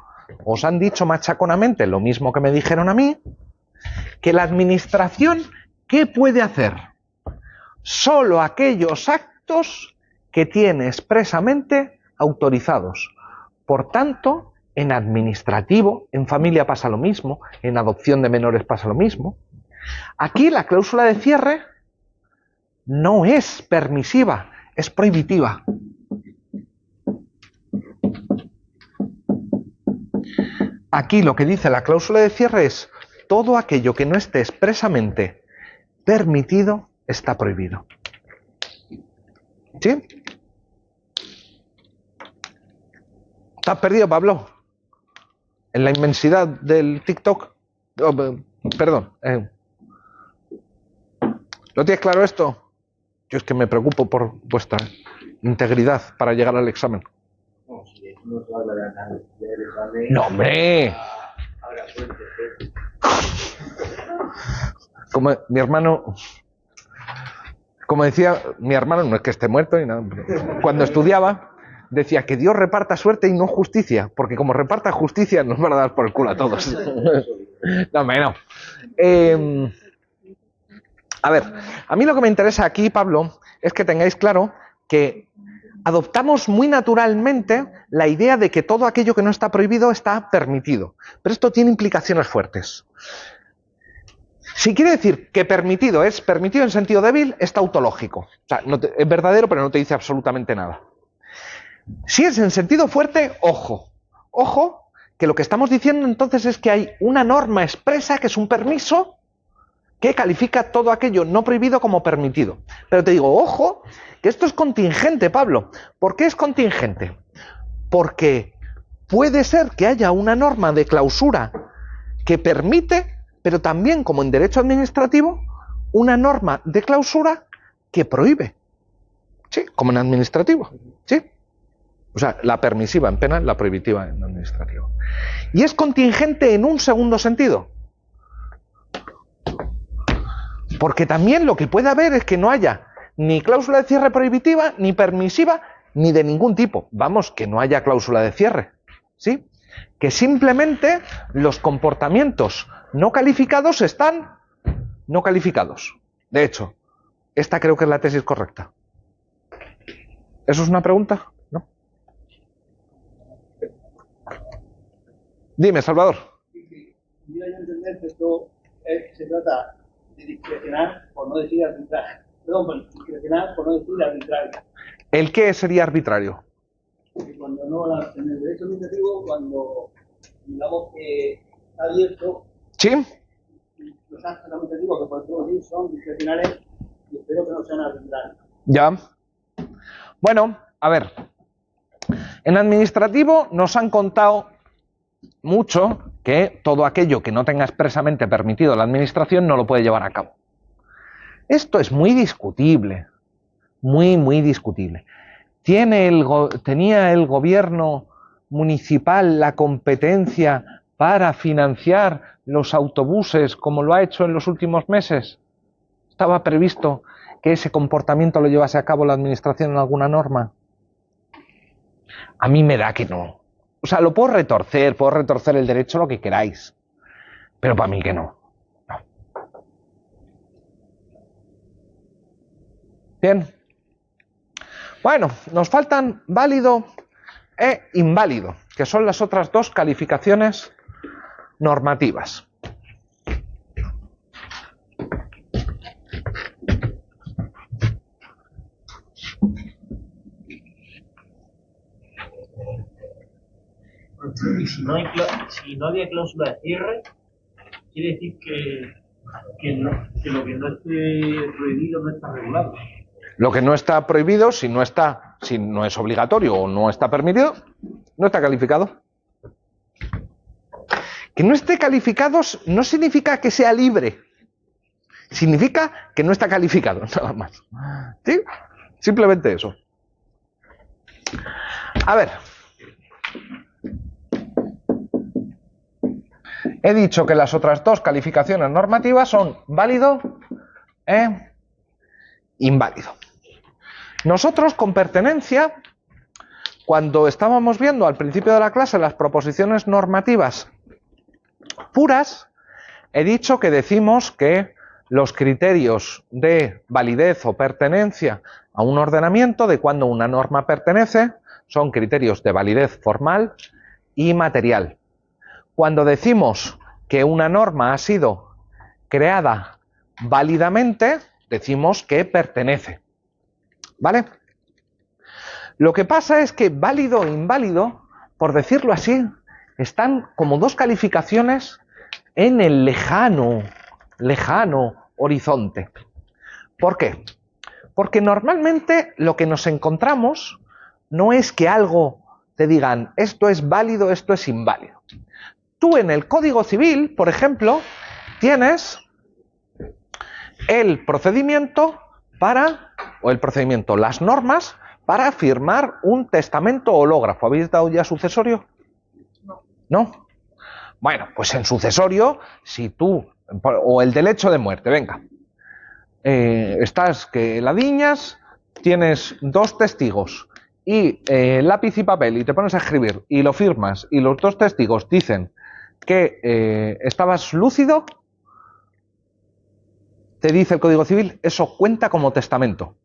os han dicho machaconamente lo mismo que me dijeron a mí, que la administración, ¿qué puede hacer? Solo aquellos actos que tiene expresamente autorizados. Por tanto, en administrativo, en familia pasa lo mismo, en adopción de menores pasa lo mismo. Aquí la cláusula de cierre no es permisiva, es prohibitiva. Aquí lo que dice la cláusula de cierre es todo aquello que no esté expresamente permitido está prohibido. ¿Sí? ¿Estás perdido, Pablo? En la inmensidad del TikTok. Oh, perdón. ¿Lo tienes claro esto? Yo es que me preocupo por vuestra integridad para llegar al examen. No, si eso no se habla del examen. ¡No, hombre! Ahora, suerte. Como mi hermano, como decía mi hermano, no es que esté muerto ni nada, pero cuando estudiaba, decía que Dios reparta suerte y no justicia, porque como reparta justicia nos van a dar por el culo a todos. No, hombre, no. A ver, a mí lo que me interesa aquí, Pablo, es que tengáis claro que adoptamos muy naturalmente la idea de que todo aquello que no está prohibido está permitido. Pero esto tiene implicaciones fuertes. Si quiere decir que permitido es permitido en sentido débil, es tautológico. O sea, es verdadero, pero no te dice absolutamente nada. Si es en sentido fuerte, ojo. Ojo, que lo que estamos diciendo entonces es que hay una norma expresa que es un permiso que califica todo aquello no prohibido como permitido. Pero te digo, ojo, que esto es contingente, Pablo. ¿Por qué es contingente? Porque puede ser que haya una norma de clausura que permite, pero también, como en derecho administrativo, una norma de clausura que prohíbe. Sí, como en administrativo. Sí. O sea, la permisiva en penal, la prohibitiva en administrativo. Y es contingente en un segundo sentido. Porque también lo que puede haber es que no haya ni cláusula de cierre prohibitiva, ni permisiva, ni de ningún tipo. Vamos, que no haya cláusula de cierre. ¿Sí? Que simplemente los comportamientos no calificados están no calificados. De hecho, esta creo que es la tesis correcta. ¿Eso es una pregunta? ¿No? Dime, Salvador. Mira, yo entender que esto se trata de discrecional por no decir arbitrario. Perdón, discrecional por no decir arbitrario. ¿El qué sería arbitrario? Porque cuando no, en el derecho administrativo, cuando digamos que está abierto, ¿Sí? los actos administrativos que podemos decir son discrecionales y espero que no sean arbitrarios. Ya. Bueno, a ver. En administrativo nos han contado mucho que todo aquello que no tenga expresamente permitido la administración no lo puede llevar a cabo. Esto es muy discutible, muy discutible. ¿Tenía el gobierno municipal la competencia para financiar los autobuses como lo ha hecho en los últimos meses? ¿Estaba previsto que ese comportamiento lo llevase a cabo la administración en alguna norma? A mí me da que no. O sea, puedo retorcer el derecho lo que queráis, pero para mí que no. No. Bien. Bueno, nos faltan válido e inválido, que son las otras dos calificaciones normativas. Y si no había cláusula de cierre, quiere decir que lo que no esté prohibido no está regulado. Lo que no está prohibido, si no es obligatorio o no está permitido, no está calificado. Que no esté calificado no significa que sea libre. Significa que no está calificado, nada más. ¿Sí? Simplemente eso. A ver. He dicho que las otras dos calificaciones normativas son válido e inválido. Nosotros con pertenencia, cuando estábamos viendo al principio de la clase las proposiciones normativas puras, he dicho que decimos que los criterios de validez o pertenencia a un ordenamiento de cuando una norma pertenece son criterios de validez formal y material. Cuando decimos que una norma ha sido creada válidamente, decimos que pertenece. ¿Vale? Lo que pasa es que válido e inválido, por decirlo así, están como dos calificaciones en el lejano horizonte. ¿Por qué? Porque normalmente lo que nos encontramos no es que algo te digan esto es válido, esto es inválido. Tú en el Código Civil, por ejemplo, tienes el procedimiento las normas para firmar un testamento hológrafo. ¿Habéis dado ya sucesorio? No. Bueno, pues en sucesorio, si tú o el del hecho de muerte, venga. Estás que la diñas, tienes 2 testigos y lápiz y papel y te pones a escribir y lo firmas y los 2 testigos dicen que estabas lúcido, te dice el Código Civil, eso cuenta como testamento.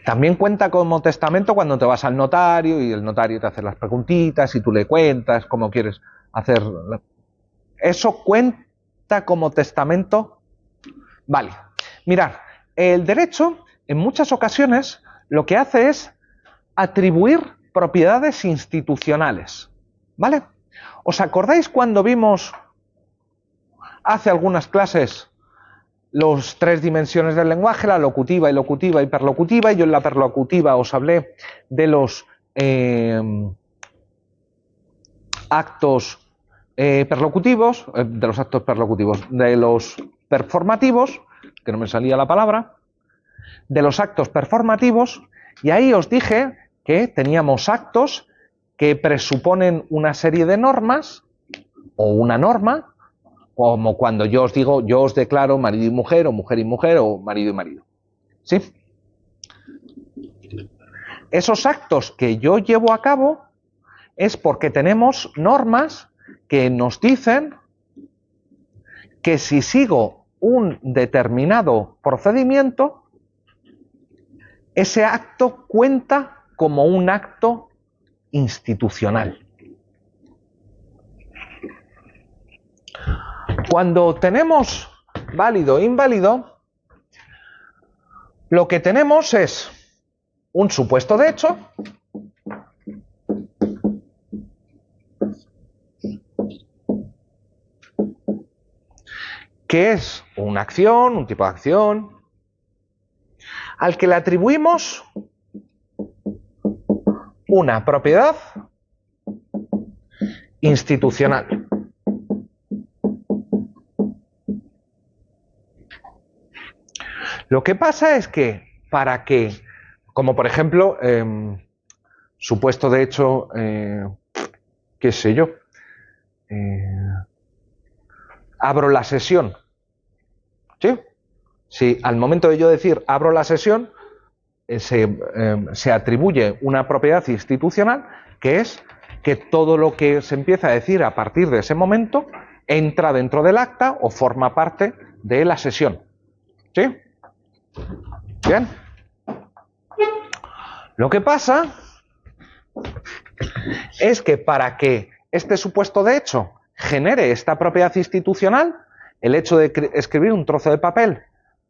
También cuenta como testamento cuando te vas al notario y el notario te hace las preguntitas y tú le cuentas cómo quieres hacer. Eso cuenta como testamento. Vale. Mirad, el derecho en muchas ocasiones lo que hace es atribuir propiedades institucionales. ¿Vale? ¿Os acordáis cuando vimos hace algunas clases los 3 dimensiones del lenguaje, la locutiva, ilocutiva y perlocutiva? Y yo en la perlocutiva os hablé de los actos perlocutivos, de los performativos, que no me salía la palabra, de los actos performativos, y ahí os dije que teníamos actos que presuponen una serie de normas, o una norma, como cuando yo os digo, yo os declaro marido y mujer, o marido y marido. ¿Sí? Esos actos que yo llevo a cabo es porque tenemos normas que nos dicen que si sigo un determinado procedimiento, ese acto cuenta como un acto institucional. Cuando tenemos válido e inválido, lo que tenemos es un supuesto de hecho que es una acción, un tipo de acción, al que le atribuimos una propiedad institucional. Lo que pasa es que para que, como por ejemplo, supuesto de hecho, qué sé yo, abro la sesión, ¿sí? Si al momento de yo decir abro la sesión, se atribuye una propiedad institucional, que es que todo lo que se empieza a decir a partir de ese momento entra dentro del acta o forma parte de la sesión. ¿Sí? Bien. Lo que pasa es que para que este supuesto de hecho genere esta propiedad institucional, el hecho de escribir un trozo de papel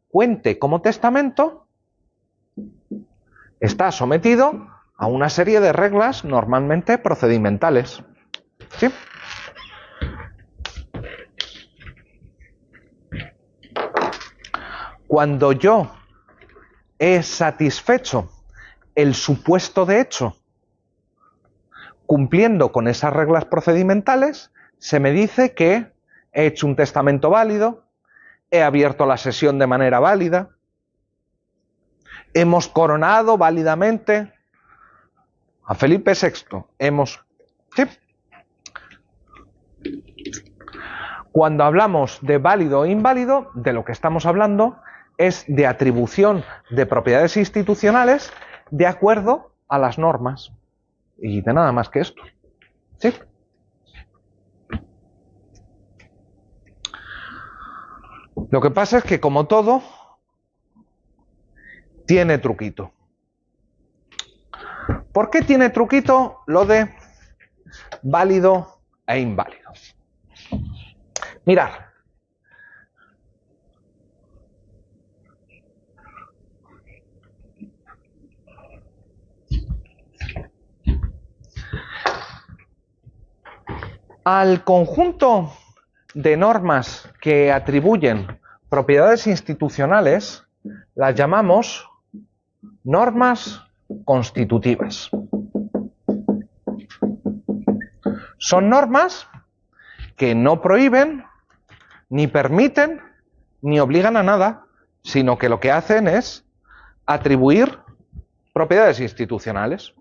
cuente como testamento, está sometido a una serie de reglas normalmente procedimentales. ¿Sí? Cuando yo he satisfecho el supuesto de hecho cumpliendo con esas reglas procedimentales, se me dice que he hecho un testamento válido, he abierto la sesión de manera válida, hemos coronado válidamente a Felipe VI. ¿Sí? Cuando hablamos de válido e inválido, de lo que estamos hablando es de atribución de propiedades institucionales de acuerdo a las normas. Y de nada más que esto. ¿Sí? Lo que pasa es que, como todo, tiene truquito. ¿Por qué tiene truquito lo de válido e inválido? Mirad. Al conjunto de normas que atribuyen propiedades institucionales las llamamos normas constitutivas. Son normas que no prohíben, ni permiten, ni obligan a nada, sino que lo que hacen es atribuir propiedades institucionales.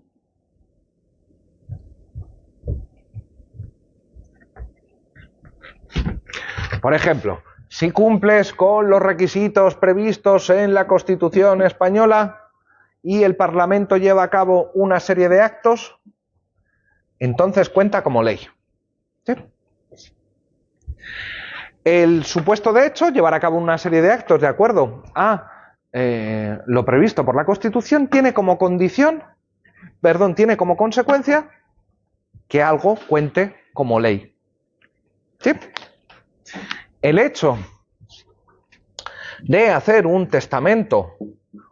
Por ejemplo, si cumples con los requisitos previstos en la Constitución española y el Parlamento lleva a cabo una serie de actos, entonces cuenta como ley. ¿Sí? El supuesto de hecho, llevar a cabo una serie de actos de acuerdo a lo previsto por la Constitución, tiene como consecuencia que algo cuente como ley. ¿Sí? El hecho de hacer un testamento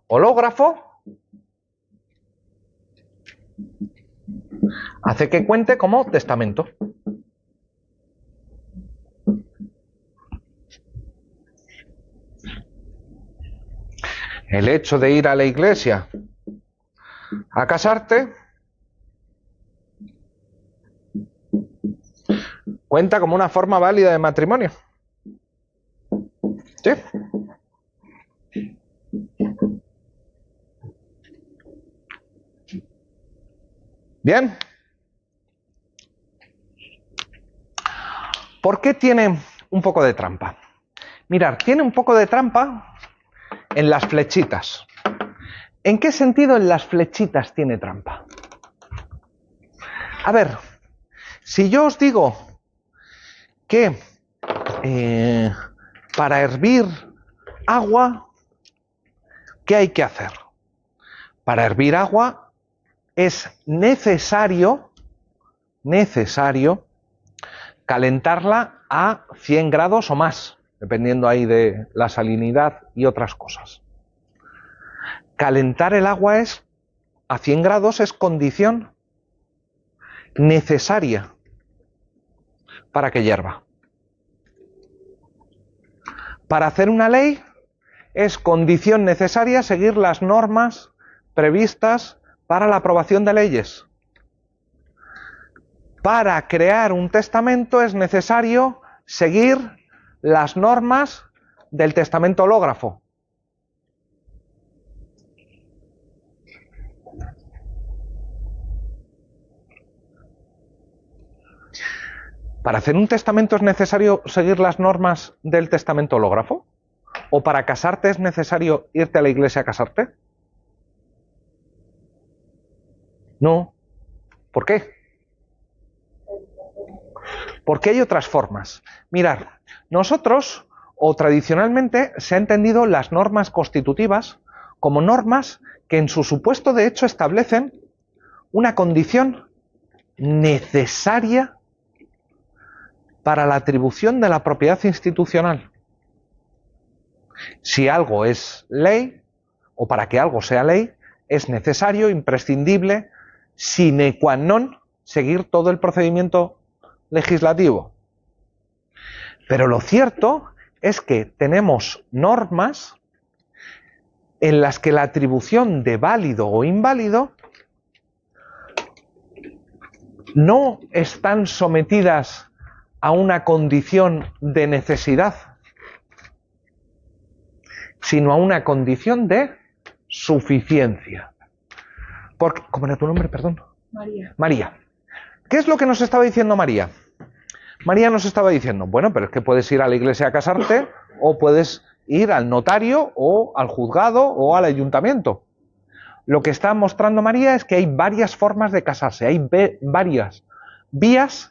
hológrafo hace que cuente como testamento. El hecho de ir a la iglesia a casarte cuenta como una forma válida de matrimonio. ¿Sí? Bien. ¿Por qué tiene un poco de trampa? Mirad, tiene un poco de trampa en las flechitas. ¿En qué sentido en las flechitas tiene trampa? A ver, si yo os digo que para hervir agua, ¿qué hay que hacer? Para hervir agua es necesario calentarla a 100 grados o más, dependiendo ahí de la salinidad y otras cosas. Calentar el agua a 100 grados es condición necesaria para que hierva. Para hacer una ley es condición necesaria seguir las normas previstas para la aprobación de leyes. Para crear un testamento es necesario seguir las normas del testamento hológrafo. ¿Para hacer un testamento es necesario seguir las normas del testamento hológrafo? ¿O para casarte es necesario irte a la iglesia a casarte? No. ¿Por qué? Porque hay otras formas. Mirad, nosotros, o tradicionalmente, se ha entendido las normas constitutivas como normas que en su supuesto de hecho establecen una condición necesaria para la atribución de la propiedad institucional. Si algo es ley, o para que algo sea ley, es necesario, imprescindible, sine qua non, seguir todo el procedimiento legislativo. Pero lo cierto es que tenemos normas en las que la atribución de válido o inválido no están sometidas a una condición de necesidad, sino a una condición de suficiencia. ¿Cómo era tu nombre, perdón? María. María. ¿Qué es lo que nos estaba diciendo María? María nos estaba diciendo, bueno, pero es que puedes ir a la iglesia a casarte, o puedes ir al notario, o al juzgado, o al ayuntamiento. Lo que está mostrando María es que hay varias formas de casarse, hay varias vías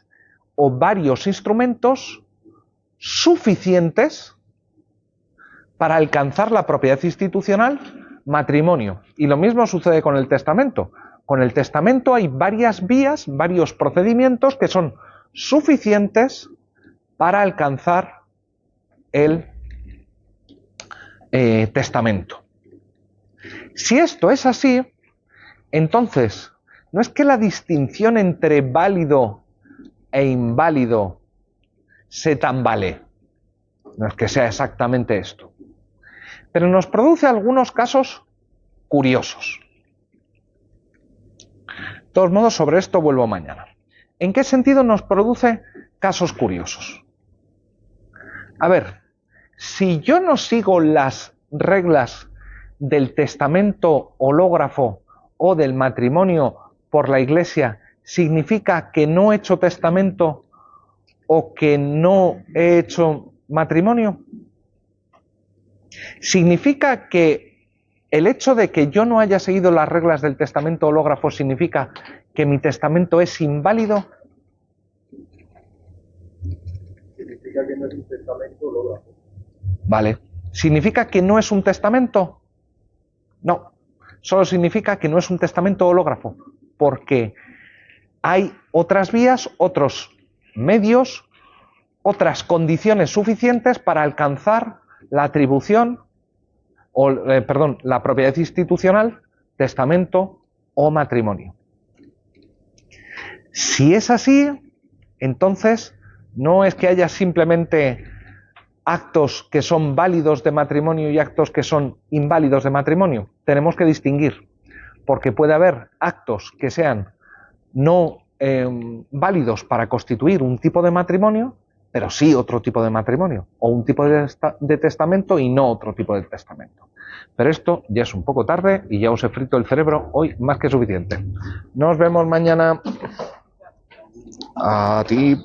o varios instrumentos suficientes para alcanzar la propiedad institucional, matrimonio. Y lo mismo sucede con el testamento. Con el testamento hay varias vías, varios procedimientos que son suficientes para alcanzar el testamento. Si esto es así, entonces no es que la distinción entre válido e inválido se tambalee, no es que sea exactamente esto, pero nos produce algunos casos curiosos. De todos modos, sobre esto vuelvo mañana. ¿En qué sentido nos produce casos curiosos? A ver, si yo no sigo las reglas del testamento hológrafo o del matrimonio por la iglesia, ¿significa que no he hecho testamento o que no he hecho matrimonio? ¿Significa que el hecho de que yo no haya seguido las reglas del testamento hológrafo significa que mi testamento es inválido? Significa que no es un testamento hológrafo. Vale. ¿Significa que no es un testamento? No. Solo significa que no es un testamento hológrafo, porque hay otras vías, otros medios, otras condiciones suficientes para alcanzar la atribución, la propiedad institucional, testamento o matrimonio. Si es así, entonces no es que haya simplemente actos que son válidos de matrimonio y actos que son inválidos de matrimonio. Tenemos que distinguir, porque puede haber actos que sean no válidos para constituir un tipo de matrimonio, pero sí otro tipo de matrimonio, o un tipo de testamento y no otro tipo de testamento. Pero esto ya es un poco tarde y ya os he frito el cerebro hoy más que suficiente. Nos vemos mañana. A ti.